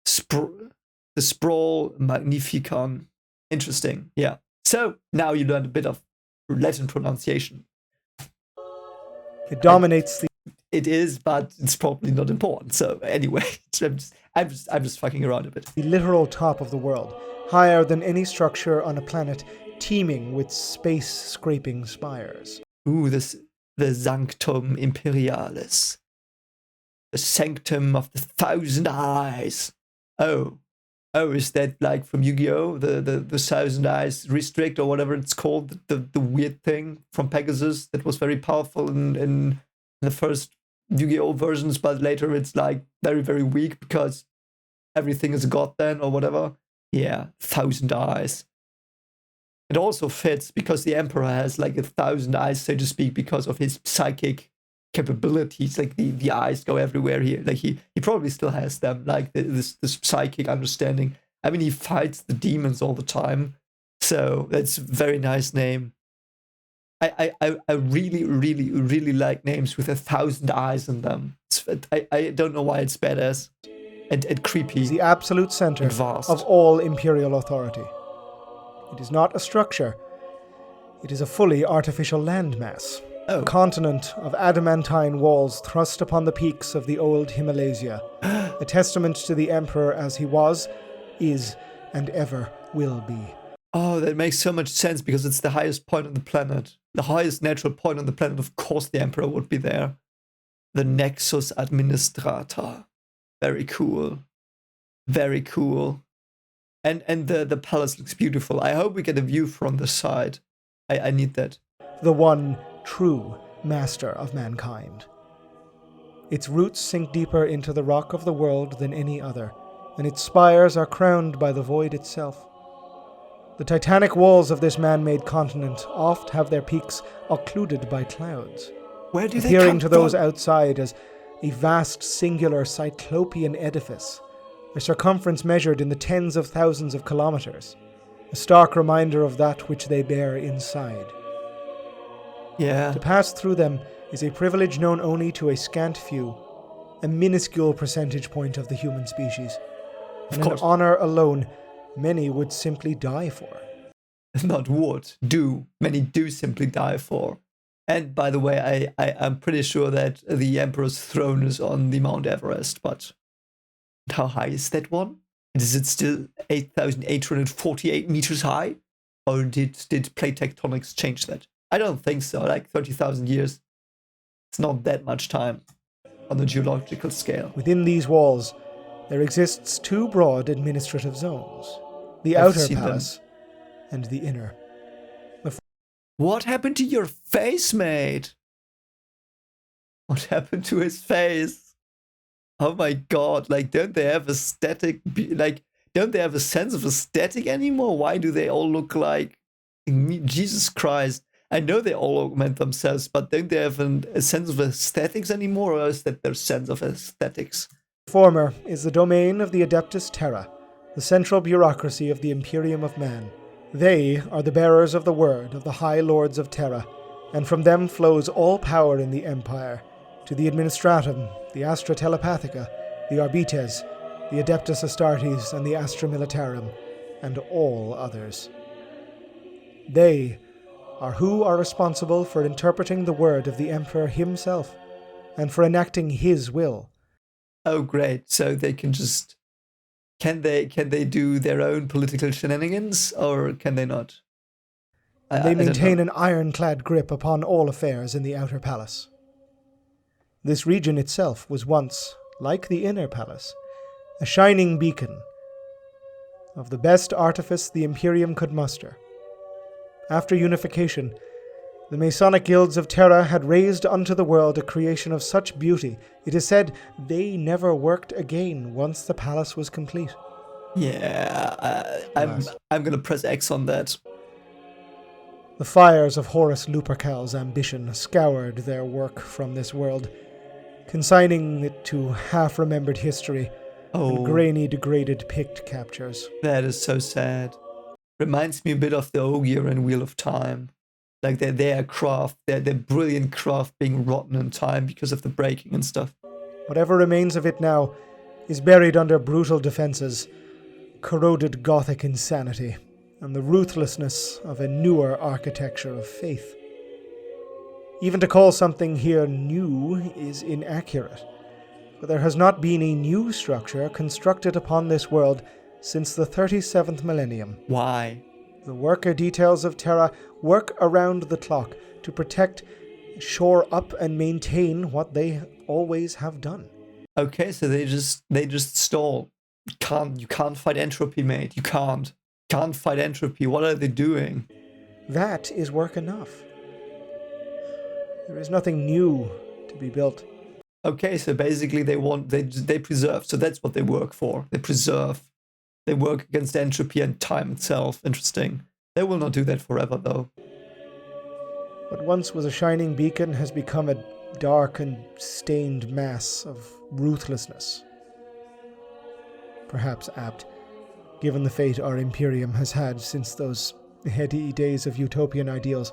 The Sprawl Magnificon. Interesting, yeah. So, now you learned a bit of Latin pronunciation. It dominates It is, but it's probably not important. So anyway, I'm just fucking around a bit. the literal top of the world, higher than any structure on a planet teeming with space-scraping spires. Ooh, the Sanctum Imperialis. The Sanctum of the Thousand Eyes. Oh, Oh, is that like from Yu-Gi-Oh? The Thousand Eyes Restrict or whatever it's called, the weird thing from Pegasus that was very powerful in the first Yu-Gi-Oh versions, but later it's like very, very weak because everything is a god then or whatever. Yeah, Thousand Eyes. It also fits because the Emperor has like 1,000 eyes, so to speak, because of his psychic capabilities. Like the eyes go everywhere here. Like he probably still has them, like this psychic understanding. I mean, he fights the demons all the time, so that's a very nice name. I really, really, really like names with 1,000 eyes in them. I don't know why it's badass and creepy. Is the absolute center and vast. of all imperial authority. It is not a structure. It is a fully artificial landmass. Oh. A continent of adamantine walls thrust upon the peaks of the old Himalasia. A testament to the Emperor as he was, is, and ever will be. Oh, that makes so much sense because it's the highest point on the planet. The highest natural point on the planet, of course the Emperor would be there. The Nexus Administrator. Very cool. Very cool. And the palace looks beautiful. I hope we get a view from the side. I need that. The one true master of mankind. Its roots sink deeper into the rock of the world than any other, and its spires are crowned by the void itself. The titanic walls of this man-made continent oft have their peaks occluded by clouds, Where do they appearing come to those from? outside as a vast singular cyclopean edifice, a circumference measured in the tens of thousands of kilometers, a stark reminder of that which they bear inside. Yeah. To pass through them is a privilege known only to a scant few, a minuscule percentage point of the human species, and an honor alone many would simply die for. Not would, do. Many do simply die for. And by the way, I'm pretty sure that the Emperor's throne is on the Mount Everest, but how high is that one? Is it still 8,848 meters high? Or did plate tectonics change that? I don't think so, like 30,000 years. It's not that much time on the geological scale. Within these walls, there exists two broad administrative zones, the I've outer seen them. palace and the inner. What happened to your face, mate? What happened to his face? Oh my god, like, don't they have aesthetic, like, don't they have a sense of aesthetic anymore? Why do they all look like, Jesus Christ? I know they all augment themselves, but don't they have a sense of aesthetics anymore, or is that their sense of aesthetics? The former is the domain of the Adeptus Terra, the central bureaucracy of the Imperium of Man. They are the bearers of the word of the High Lords of Terra, and from them flows all power in the Empire, to the Administratum, the Astra Telepathica, the Arbites, the Adeptus Astartes, and the Astra Militarum, and all others. They are who are responsible for interpreting the word of the Emperor himself, and for enacting his will. Oh, great. So they can just... Can they do their own political shenanigans, or can they not? And they maintain an ironclad grip upon all affairs in the outer palace. This region itself was once, like the inner palace, a shining beacon of the best artifice the Imperium could muster. After unification, the Masonic guilds of Terra had raised unto the world a creation of such beauty, it is said they never worked again once the palace was complete. Yeah, I'm gonna press X on that. The fires of Horus Lupercal's ambition scoured their work from this world, consigning it to half-remembered history and grainy, degraded Pict captures. That is so sad. Reminds me a bit of the Ogier and Wheel of Time. Like their craft, their brilliant craft being rotten in time because of the breaking and stuff. Whatever remains of it now is buried under brutal defenses, corroded Gothic insanity, and the ruthlessness of a newer architecture of faith. Even to call something here new is inaccurate, for there has not been a new structure constructed upon this world since the 37th millennium. Why? The worker details of Terra work around the clock to protect, shore up, and maintain what they always have done. Okay, so they just stall. You can't fight entropy, mate. You can't. Can't fight entropy. What are they doing? That is work enough. There is nothing new to be built. Okay, so basically they preserve. So that's what they work for. They preserve. They work against entropy and time itself. Interesting. They will not do that forever, though. What once was a shining beacon has become a dark and stained mass of ruthlessness. Perhaps apt, given the fate our Imperium has had since those heady days of utopian ideals,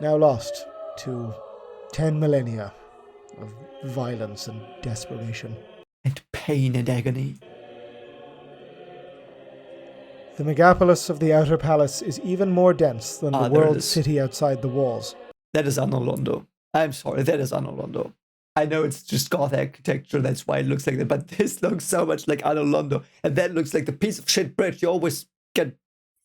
now lost to 10 millennia of violence and desperation. And pain and agony. The megapolis of the Outer Palace is even more dense than the world city outside the walls. That is Anno Londo. I'm sorry, that is Anno Londo. I know it's just Goth architecture, that's why it looks like that, but this looks so much like Anno Londo. And that looks like the piece of shit bridge you always get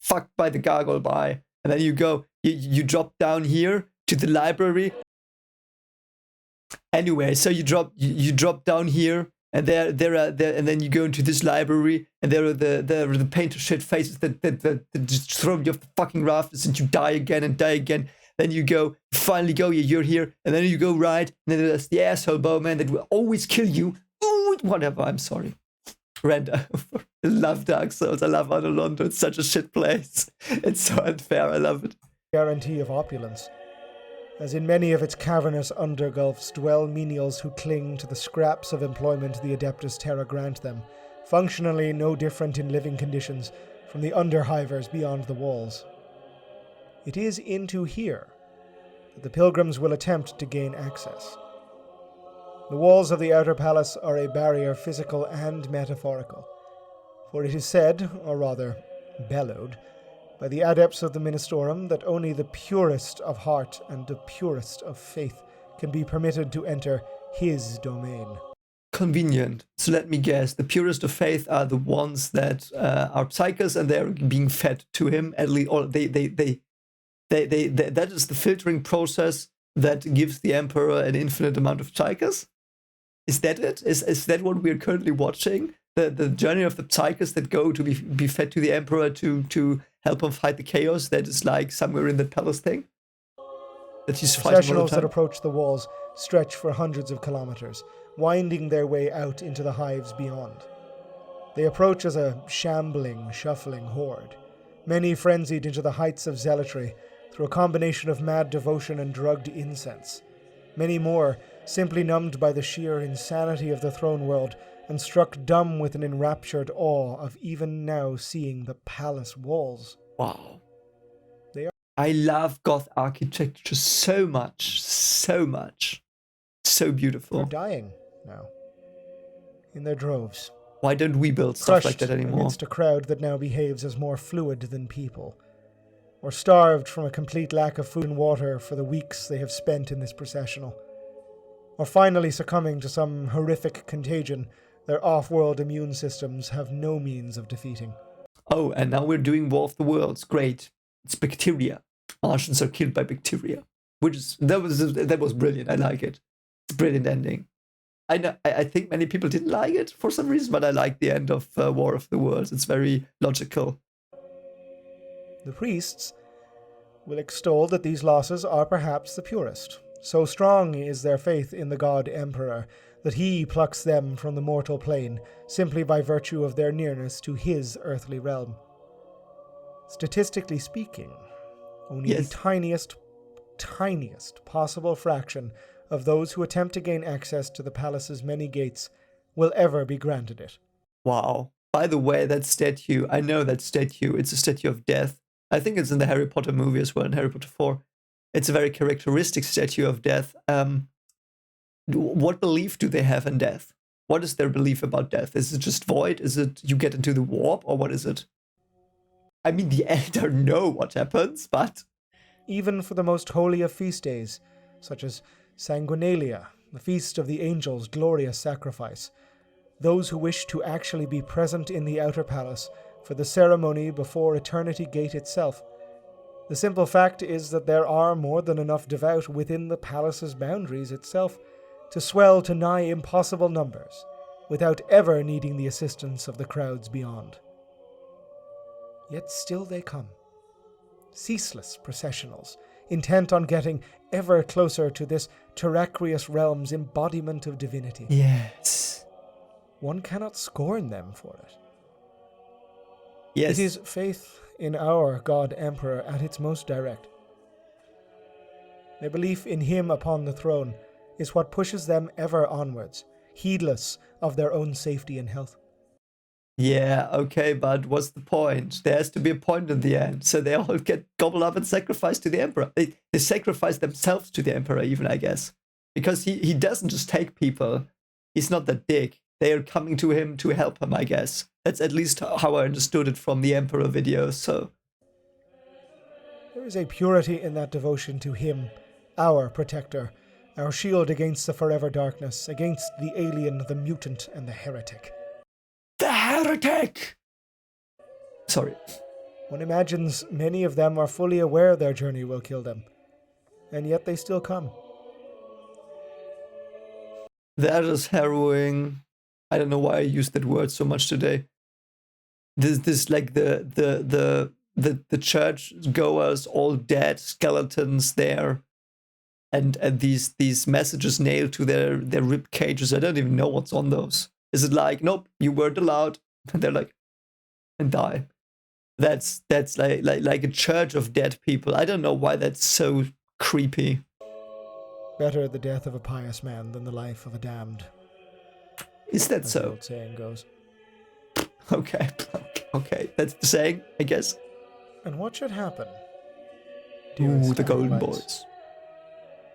fucked by the gargoyle by. And then you go, you drop down here to the library. Anyway, so you drop down here, and there, and then you go into this library, and there are the painted shit faces that just throw you off the fucking rafters, and you die again and die again. Then you finally go, you're here, and then you go right, and then there's the asshole bowman that will always kill you. Ooh, whatever, I'm sorry. Render. I love Dark Souls. I love Anno Londo. It's such a shit place. It's so unfair. I love it. Guarantee of opulence. As in many of its cavernous undergulfs dwell menials who cling to the scraps of employment the Adeptus Terra grant them, functionally no different in living conditions from the underhivers beyond the walls. It is into here that the Pilgrims will attempt to gain access. The walls of the Outer Palace are a barrier physical and metaphorical, for it is said, or rather bellowed, by the adepts of the Ministorum that only the purest of heart and the purest of faith can be permitted to enter his domain. Convenient. So let me guess, the purest of faith are the ones that are psychers and they're being fed to him, at least, or they that is the filtering process that gives the Emperor an infinite amount of psychers? Is that it? Is that what we're currently watching? The journey of the psychers that go to be fed to the Emperor to help him fight the chaos that is like somewhere in the palace thing? That he's fighting all the Processionals time? that approach the walls stretch for hundreds of kilometers, winding their way out into the hives beyond. They approach as a shambling, shuffling horde, many frenzied into the heights of zealotry through a combination of mad devotion and drugged incense. Many more simply numbed by the sheer insanity of the throne world and struck dumb with an enraptured awe of even now seeing the palace walls. Wow. They are. I love Goth architecture so much. So much. So beautiful. They're dying now. In their droves. Why don't we build stuff Crushed like that anymore? amidst a crowd that now behaves as more fluid than people. Or starved from a complete lack of food and water for the weeks they have spent in this processional. Or finally succumbing to some horrific contagion their off-world immune systems have no means of defeating. Oh, and now we're doing War of the Worlds. Great. It's bacteria. Martians are killed by bacteria. That was brilliant. I like it. It's a brilliant ending. I think many people didn't like it for some reason, but I like the end of War of the Worlds. It's very logical. The priests will extol that these losses are perhaps the purest. So strong is their faith in the god Emperor that he plucks them from the mortal plane simply by virtue of their nearness to his earthly realm. Statistically speaking, only the tiniest possible fraction of those who attempt to gain access to the palace's many gates will ever be granted it. Wow. By the way, that statue, I know that statue. It's a statue of death. I think it's in the Harry Potter movie as well, in Harry Potter 4. It's a very characteristic statue of death. What belief do they have in death? What is their belief about death? Is it just void? Is it you get into the warp? Or what is it? I mean, the Elder know what happens, but... Even for the most holy of feast days, such as Sanguinalia, the feast of the angels' glorious sacrifice, those who wish to actually be present in the Outer Palace for the ceremony before Eternity Gate itself. The simple fact is that there are more than enough devout within the palace's boundaries itself to swell to nigh impossible numbers, without ever needing the assistance of the crowds beyond. Yet still they come, ceaseless processionals, intent on getting ever closer to this terraqueous realm's embodiment of divinity. Yes. One cannot scorn them for it. Yes. It is faith in our God Emperor at its most direct. Their belief in him upon the throne is what pushes them ever onwards, heedless of their own safety and health. Yeah, okay, but what's the point? There has to be a point in the end. So they all get gobbled up and sacrificed to the Emperor. They sacrifice themselves to the Emperor, even, I guess. Because he doesn't just take people. He's not that dick. They are coming to him to help him, I guess. That's at least how I understood it from the Emperor videos, so... There is a purity in that devotion to him, our protector, our shield against the forever darkness, against the alien, the mutant, and the heretic. The heretic! Sorry. One imagines many of them are fully aware their journey will kill them, and yet they still come. That is harrowing. I don't know why I used that word so much today. This like the church goers all dead, skeletons there, and these messages nailed to their rib cages. I don't even know what's on those. Is it like, nope, you weren't allowed? And they're like, and die. That's like a church of dead people. I don't know why that's so creepy. Better the death of a pious man than the life of a damned. Is that as so? the old saying goes. Okay, that's the saying, I guess. And what should happen? Ooh, the golden boys.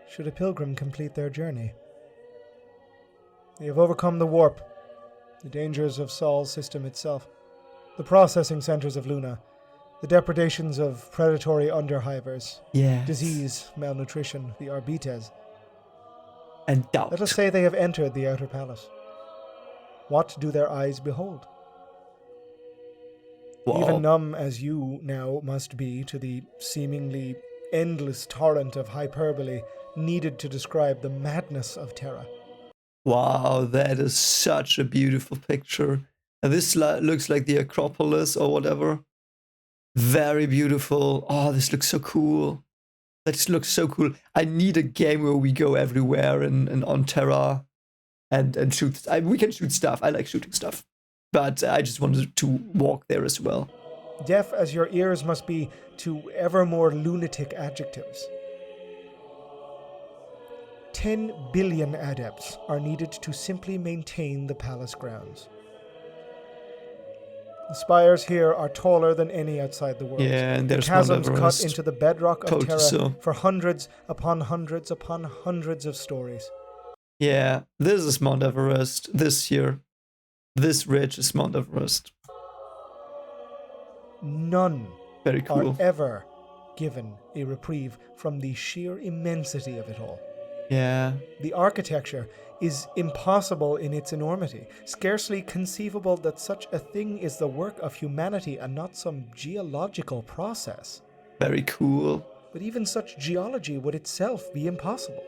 Should a pilgrim complete their journey? They have overcome the warp, the dangers of Sol's system itself, the processing centers of Luna, the depredations of predatory underhivers, yes, disease, malnutrition, the Arbites. And doubt. Let us say they have entered the outer palace. What do their eyes behold? Wow. Even numb as you now must be to the seemingly endless torrent of hyperbole needed to describe the madness of Terra. Wow, that is such a beautiful picture. And this looks like the Acropolis or whatever. Very beautiful. Oh, this looks so cool. That looks so cool. I need a game where we go everywhere and on Terra and shoot. We can shoot stuff. I like shooting stuff. But I just wanted to walk there as well. Deaf as your ears must be to ever more lunatic adjectives. 10 billion adepts are needed to simply maintain the palace grounds. The spires here are taller than any outside the world. Yeah, and there's chasms Mandeville cut into the bedrock of Terra so. for hundreds upon hundreds upon hundreds of stories. Yeah, this is Mount Everest this year. This ridge is Mount Everest. None Very cool. are ever given a reprieve from the sheer immensity of it all. Yeah. The architecture is impossible in its enormity, scarcely conceivable that such a thing is the work of humanity and not some geological process. Very cool. But even such geology would itself be impossible.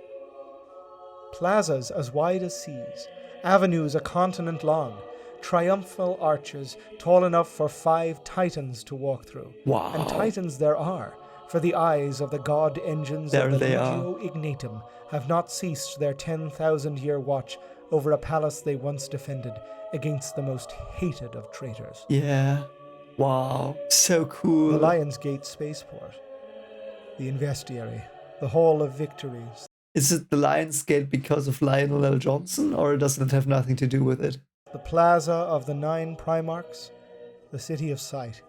Plazas as wide as seas, avenues a continent long, triumphal arches tall enough for 5 titans to walk through. Wow. And titans there are, for the eyes of the god engines There of the they Legio Ignatum have not ceased their 10,000-year watch over a palace they once defended against the most hated of traitors. Yeah. Wow. So cool. The Lion's Gate spaceport, the Investiary, the Hall of Victories. Is it the Lion's Gate because of Lionel L. Johnson, or does it have nothing to do with it? The Plaza of the 9 Primarchs, the City of Sight.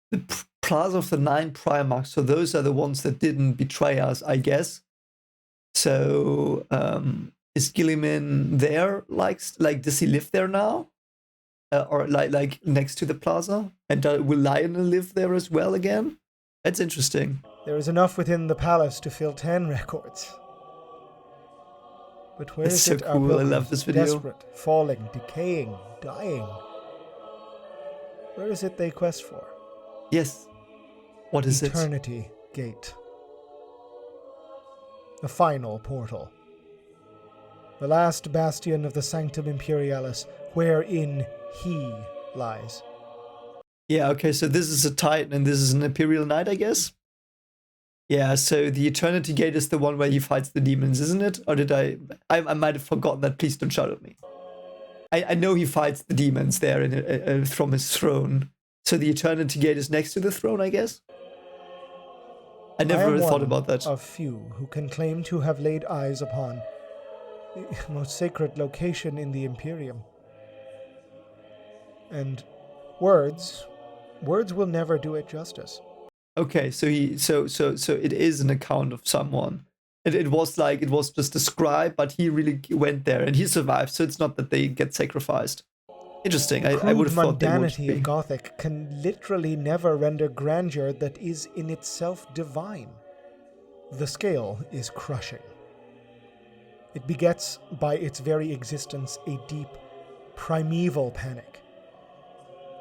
The Plaza of the 9 Primarchs, so those are the ones that didn't betray us, I guess. So, is Gilliman there? Like, does he live there now? Or like next to the plaza? And will Lionel live there as well again? That's interesting. There is enough within the palace to fill 10 records. But where That's is so it our cool. I pilgrims, love this video. desperate, falling, decaying, dying? Where is it they quest for? Yes. What is it? Eternity Gate. The final portal. The last bastion of the Sanctum Imperialis, wherein he lies. Yeah, okay, so this is a Titan and this is an Imperial Knight, I guess? Yeah, so the Eternity Gate is the one where he fights the demons, isn't it? Or did I might have forgotten that, please don't shout at me. I know he fights the demons there from his throne. So the Eternity Gate is next to the throne, I guess? I never thought about that. I am one of few who can claim to have laid eyes upon the most sacred location in the Imperium. And words will never do it justice. Okay, so it is an account of someone. It was just described, but he really went there and he survived. So it's not that they get sacrificed. Interesting. I would have thought they would mundanity be. of Gothic can literally never render grandeur that is in itself divine. The scale is crushing. It begets by its very existence a deep, primeval panic.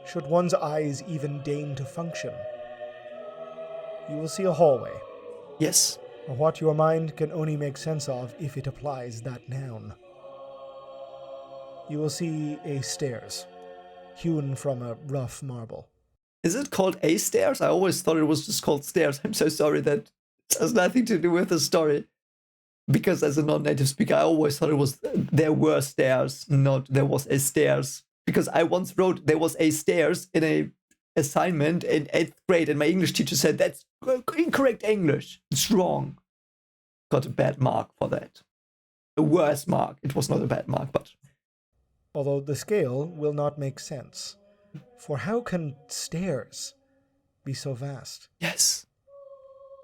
Should one's eyes even deign to function, you will see a hallway. Yes. Or what your mind can only make sense of if it applies that noun. You will see a stairs, hewn from a rough marble. Is it called A stairs? I always thought it was just called stairs. I'm so sorry, that has nothing to do with the story. Because as a non-native speaker, I always thought there were stairs, not there was a stairs. Because I once wrote there was a stairs in a assignment in 8th grade, and my English teacher said that's incorrect English. It's wrong. Got a bad mark for that. A worse mark. It was not a bad mark, but... Although the scale will not make sense. For how can stairs be so vast? Yes.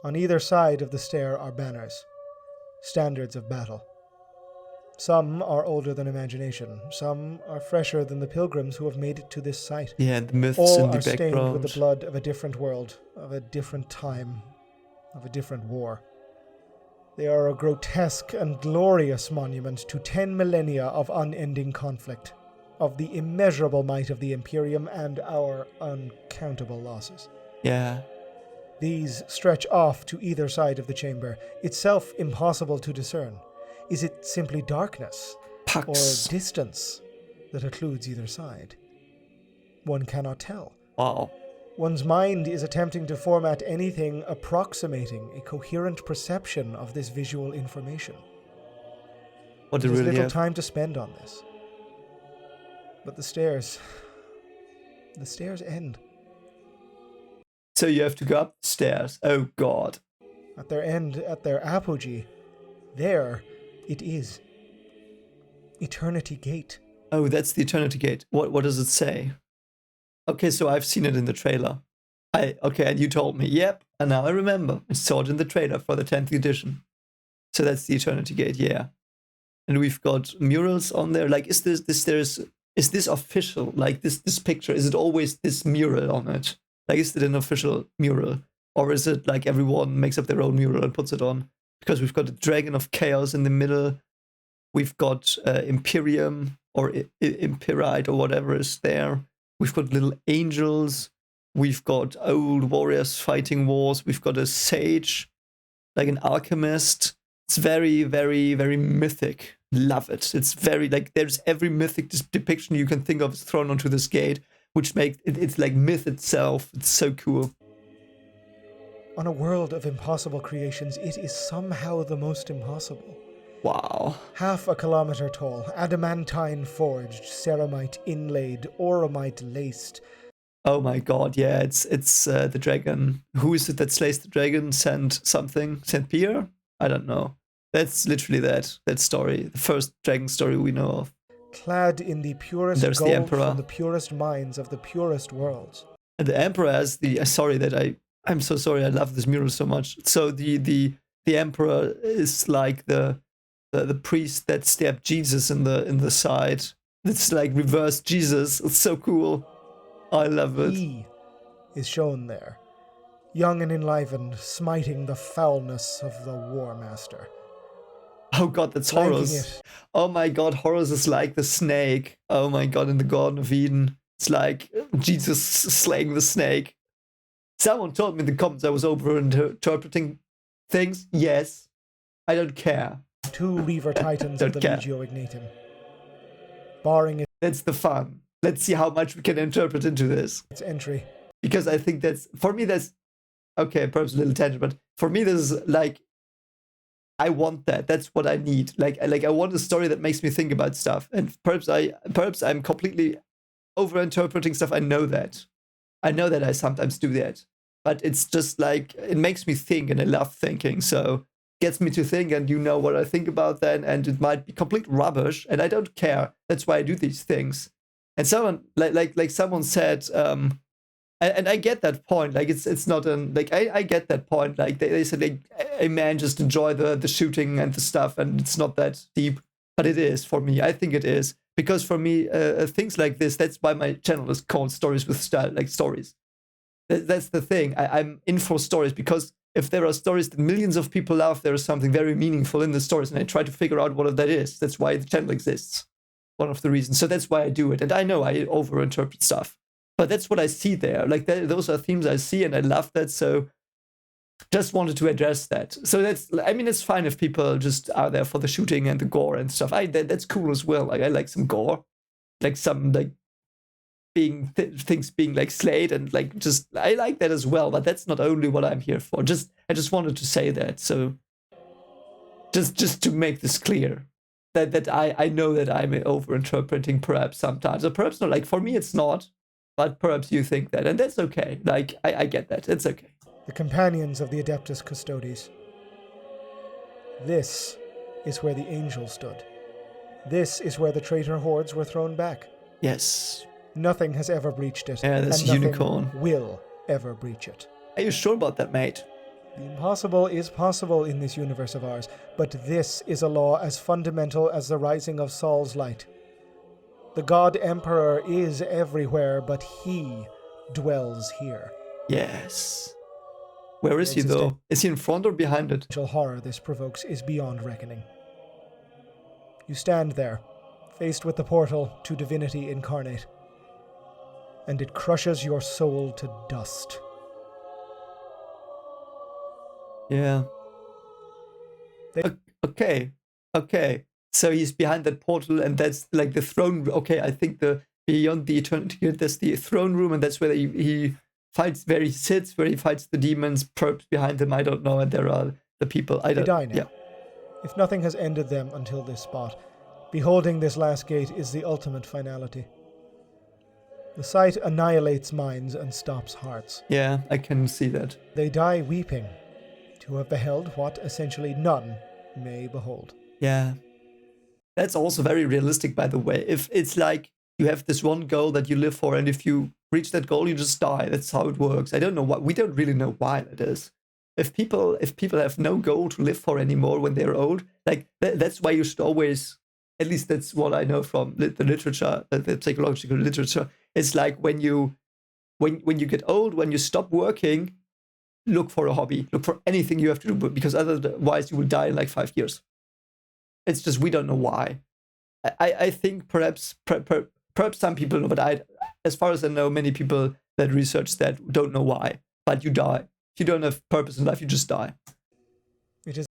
On either side of the stair are banners, standards of battle. Some are older than imagination. Some are fresher than the pilgrims who have made it to this site. Yeah, and the myths All in the are stained background. with the blood of a different world, of a different time, of a different war. They are a grotesque and glorious monument to 10 millennia of unending conflict, of the immeasurable might of the Imperium and our uncountable losses. Yeah. These stretch off to either side of the chamber, itself impossible to discern. Is it simply darkness Pax. or distance that occludes either side? One cannot tell. Wow. One's mind is attempting to format anything approximating a coherent perception of this visual information. What There's really little have? time to spend on this. But the stairs end. So you have to go up the stairs. Oh god. At their end, at their apogee, there it is. Eternity Gate. Oh, that's the Eternity Gate. What does it say? Okay, so I've seen it in the trailer. Okay, and you told me. Yep, and now I remember. I saw it in the trailer for the 10th edition. So that's the Eternity Gate, yeah. And we've got murals on there. Like, is this official? Like this picture, is it always this mural on it? Like, is it an official mural? Or is it like everyone makes up their own mural and puts it on? Because we've got a Dragon of Chaos in the middle. We've got Imperium or Imperite or whatever is there. We've got little angels. We've got old warriors fighting wars. We've got a sage, like an alchemist. It's very, very, very mythic. Love it. It's very, like, there's every mythic depiction you can think of is thrown onto this gate, which makes it's like myth itself. It's so cool. On a world of impossible creations, it is somehow the most impossible. Wow. Half a kilometer tall, adamantine forged, ceramite inlaid, auramite laced. Oh my god, yeah, it's the dragon. Who is it that slays the dragon? Saint something? Saint Pierre? I don't know. That's literally that story. The first dragon story we know of. Clad in the purest There's the gold Emperor. from the purest minds of the purest worlds. And the Emperor has the... I'm so sorry, I love this mural so much. So the Emperor is like the priest that stabbed Jesus in the side. It's like reverse Jesus. It's so cool. I love it. He is shown there, young and enlivened, smiting the foulness of the War Master. Oh god, that's Flanking Horus. it. Oh my god, Horus is like the snake. Oh my god, in the Garden of Eden. It's like Jesus slaying the snake. Someone told me in the comments I was over interpreting things. Yes. I don't care. 2 Reaver Titans of the care. Legio Ignatum. Barring That's the fun. Let's see how much we can interpret into this. its entry. Because I think for me, okay, perhaps a little tangent, but for me, this is like, I want that. That's what I need. Like I want a story that makes me think about stuff. And perhaps I'm completely over-interpreting stuff. I know that I sometimes do that. But it's just like, it makes me think, and I love thinking. So gets me to think, and you know what I think about then, and it might be complete rubbish, and I don't care. That's why I do these things. And someone like someone said, and I get that point. Like it's not I get that point. Like they said, like, a man just enjoy the shooting and the stuff, and it's not that deep, but it is for me. I think it is, because for me, things like this. That's why my channel is called Stories with Style, like stories. That's the thing. I'm in for stories, because if there are stories that millions of people love, there is something very meaningful in the stories, and I try to figure out what that is. That's why the channel exists. One of the reasons. So that's why I do it. And I know I overinterpret stuff, but that's what I see there. Like those are themes I see, and I love that. So just wanted to address that. So it's fine if people just are there for the shooting and the gore and stuff. That's cool as well. Like I like some gore, like some like things being like slayed, and like just I like that as well. But that's not only what I'm here for. I just wanted to say that. So just to make this clear. That I know that I'm overinterpreting perhaps sometimes, or perhaps not. Like for me, it's not, but perhaps you think that, and that's okay. Like I get that. It's okay. The companions of the Adeptus Custodes. This is where the angel stood. This is where the traitor hordes were thrown back. Yes. Nothing has ever breached it. Yeah, that's and nothing unicorn. Will ever breach it. Are you sure about that, mate? The impossible is possible in this universe of ours, but this is a law as fundamental as the rising of Saul's light. The God Emperor is everywhere, but he dwells here. Yes. Where is he, though? Is he in front or behind it? The horror this provokes is beyond reckoning. You stand there, faced with the portal to divinity incarnate, and it crushes your soul to dust. Yeah. Okay. So he's behind that portal, and that's like the throne. Okay, I think beyond the eternity, there's the throne room, and that's where he fights, where he sits, where he fights the demons. Perps behind him, I don't know, and there are the people. They die now. Yeah. If nothing has ended them until this spot, beholding this last gate is the ultimate finality. The sight annihilates minds and stops hearts. Yeah, I can see that. They die weeping, to have beheld what essentially none may behold. Yeah. That's also very realistic, by the way. If it's like you have this one goal that you live for, and if you reach that goal, you just die. That's how it works. I don't know why. We don't really know why that is. If people have no goal to live for anymore when they're old, like that's why you should always, at least that's what I know from the literature, the psychological literature. It's like when you get old, when you stop working, look for a hobby, look for anything you have to do, because otherwise you will die in like 5 years. It's just, we don't know why. I think perhaps some people know, but as far as I know, many people that research that don't know why. But you die. If you don't have purpose in life, you just die. It is.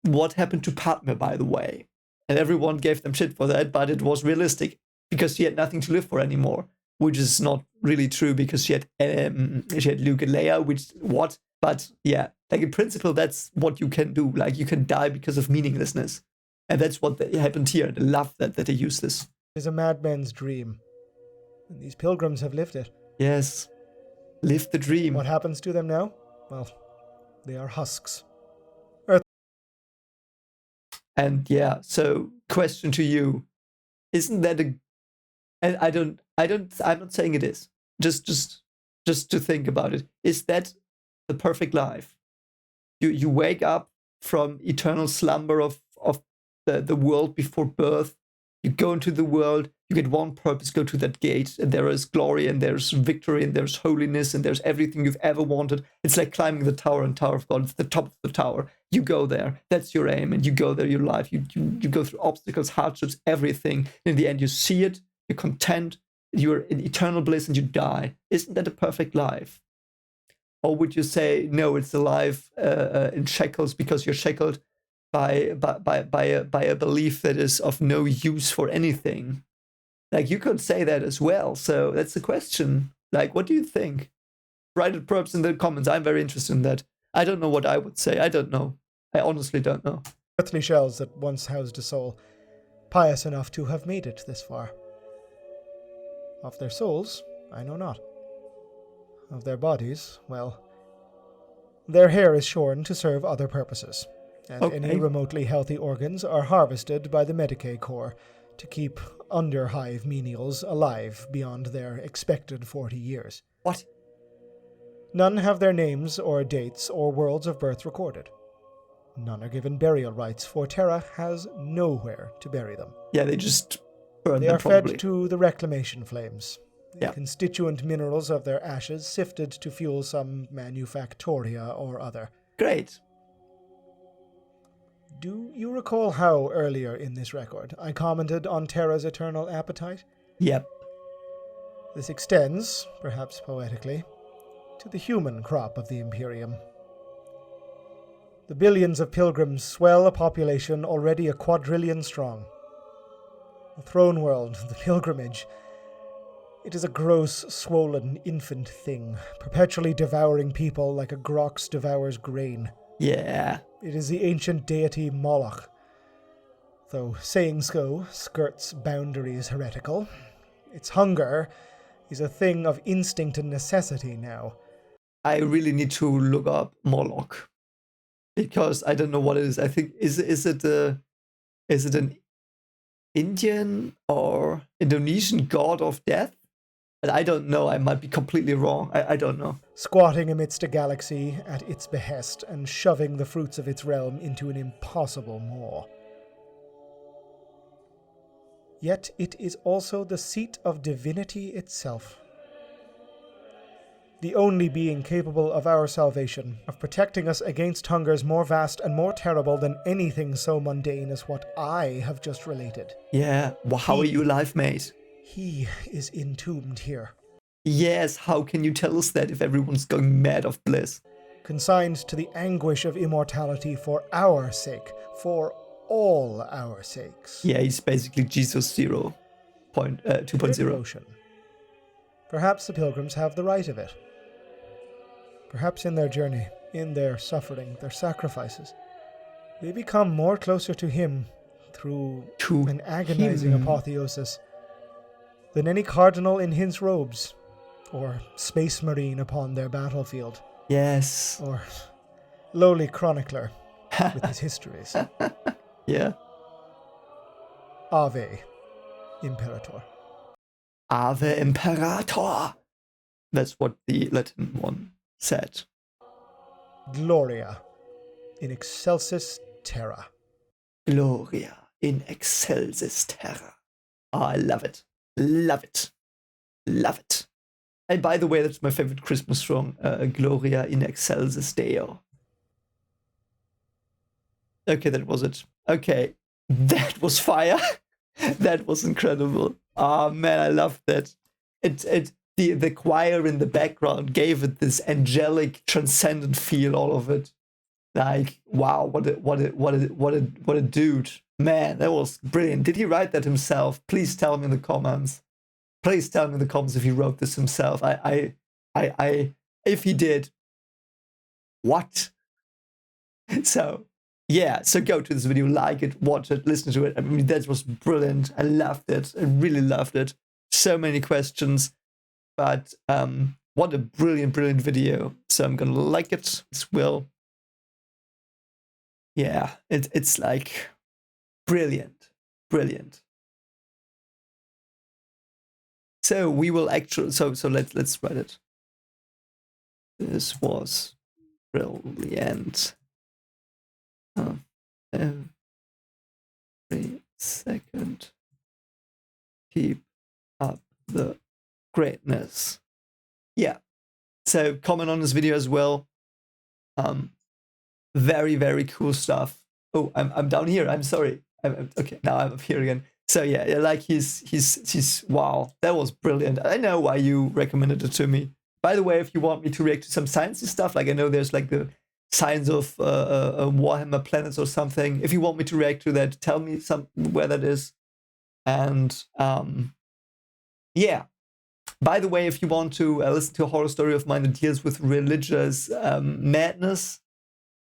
What happened to Padme, by the way? And everyone gave them shit for that, but it was realistic, because she had nothing to live for anymore, which is not really true, because she had Luke and Leia, but yeah, like in principle, that's what you can do. Like you can die because of meaninglessness. And that's what happened here. And I love that they use this. It is a madman's dream. And these pilgrims have lived it. Yes. Live the dream. What happens to them now? Well, they are husks. And yeah, so question to you. Isn't that and I'm not saying it is. Just to think about it. Is that the perfect life? You wake up from eternal slumber of the world before birth. You go into the world, you get one purpose, go to that gate, and there is glory, and there's victory, and there's holiness, and there's everything you've ever wanted. It's like climbing the tower and Tower of God. It's the top of the tower. You go there. That's your aim, and you go there your life. You go through obstacles, hardships, everything. In the end, you see it, you're content, you're in eternal bliss, and you die. Isn't that a perfect life? Or would you say, no, it's a life in shackles, because you're shackled by a belief that is of no use for anything. Like, you could say that as well. So that's the question. Like, what do you think? Write it perhaps in the comments. I'm very interested in that. I don't know what I would say. I don't know. I honestly don't know. Earthly shells that once housed a soul, pious enough to have made it this far. Of their souls, I know not. Of their bodies, well, their hair is shorn to serve other purposes, and any remotely healthy organs are harvested by the Medicaid Corps to keep underhive menials alive beyond their expected 40 years. What? None have their names or dates or worlds of birth recorded. None are given burial rights, for Terra has nowhere to bury them. Yeah, they just burn They them are probably. fed to the reclamation flames. The Yeah. constituent minerals of their ashes sifted to fuel some manufactoria or other. Great. Do you recall how, earlier in this record, I commented on Terra's eternal appetite? Yep. This extends, perhaps poetically, to the human crop of the Imperium. The billions of pilgrims swell a population already a quadrillion strong. The throne world, the pilgrimage, it is a gross, swollen, infant thing, perpetually devouring people like a grox devours grain. Yeah. It is the ancient deity Moloch. Though saying so skirts boundaries heretical, its hunger is a thing of instinct and necessity now. I really need to look up Moloch, because I don't know what it is. I think is it an Indian or Indonesian god of death? And I don't know. I might be completely wrong. I don't know. Squatting amidst a galaxy at its behest and shoving the fruits of its realm into an impossible maw. Yet it is also the seat of divinity itself. The only being capable of our salvation, of protecting us against hungers more vast and more terrible than anything so mundane as what I have just related. Yeah. Well, how are you alive, mate? He is entombed here. Yes. How can you tell us that if everyone's going mad of bliss? Consigned to the anguish of immortality for our sake, for all our sakes. Yeah, he's basically Jesus 2.0. Devotion. Perhaps the pilgrims have the right of it. Perhaps in their journey, in their suffering, their sacrifices, they become more closer to him through an agonizing apotheosis than any cardinal in his robes, or space marine upon their battlefield. Yes. Or lowly chronicler with his histories. Yeah. Ave Imperator. Ave Imperator. That's what the Latin one said. Gloria in excelsis terra. Gloria in excelsis terra. Oh, I love it. Love it. Love it. And by the way, that's my favorite Christmas song, Gloria in excelsis Deo. Okay, that was it. Okay, that was fire. That was incredible. Oh man, I love that. The choir in the background gave it this angelic, transcendent feel. All of it, like wow, what a dude, man. That was brilliant. Did he write that himself? Please tell me in the comments. Please tell me in the comments if he wrote this himself. If he did, what? So yeah, so go to this video, like it, watch it, listen to it. I mean, that was brilliant. I loved it. I really loved it. So many questions, but what a brilliant video. So I'm gonna like it as well. Yeah, it's like brilliant. So we will actually so let's write it. This was brilliant. Every second. Keep up the greatness. Yeah. So comment on this video as well. Very cool stuff. Oh, I'm down here. I'm sorry. Okay, now I'm up here again. So yeah, like he's wow, that was brilliant. I know why you recommended it to me. By the way, if you want me to react to some sciencey stuff, like I know there's like the signs of Warhammer planets or something. If you want me to react to that, tell me where that is. And yeah. By the way, if you want to listen to a horror story of mine that deals with religious madness,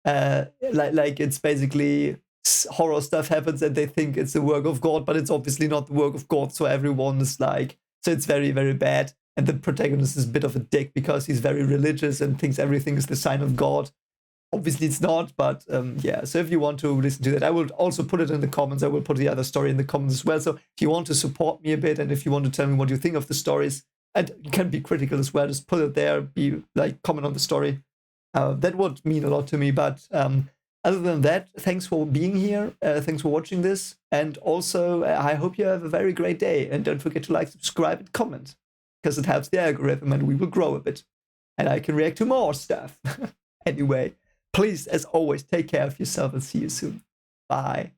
like it's basically horror stuff happens and they think it's the work of God, but it's obviously not the work of God. So everyone is like, so it's very, very bad. And the protagonist is a bit of a dick because he's very religious and thinks everything is the sign of God. Obviously it's not, but yeah. So if you want to listen to that, I will also put it in the comments. I will put the other story in the comments as well. So if you want to support me a bit and if you want to tell me what you think of the stories, and you can be critical as well, just put it there, be like, comment on the story. That would mean a lot to me. But other than that, thanks for being here. Thanks for watching this. And also, I hope you have a very great day. And don't forget to like, subscribe, and comment, because it helps the algorithm and we will grow a bit. And I can react to more stuff. Anyway, please, as always, take care of yourself and see you soon. Bye.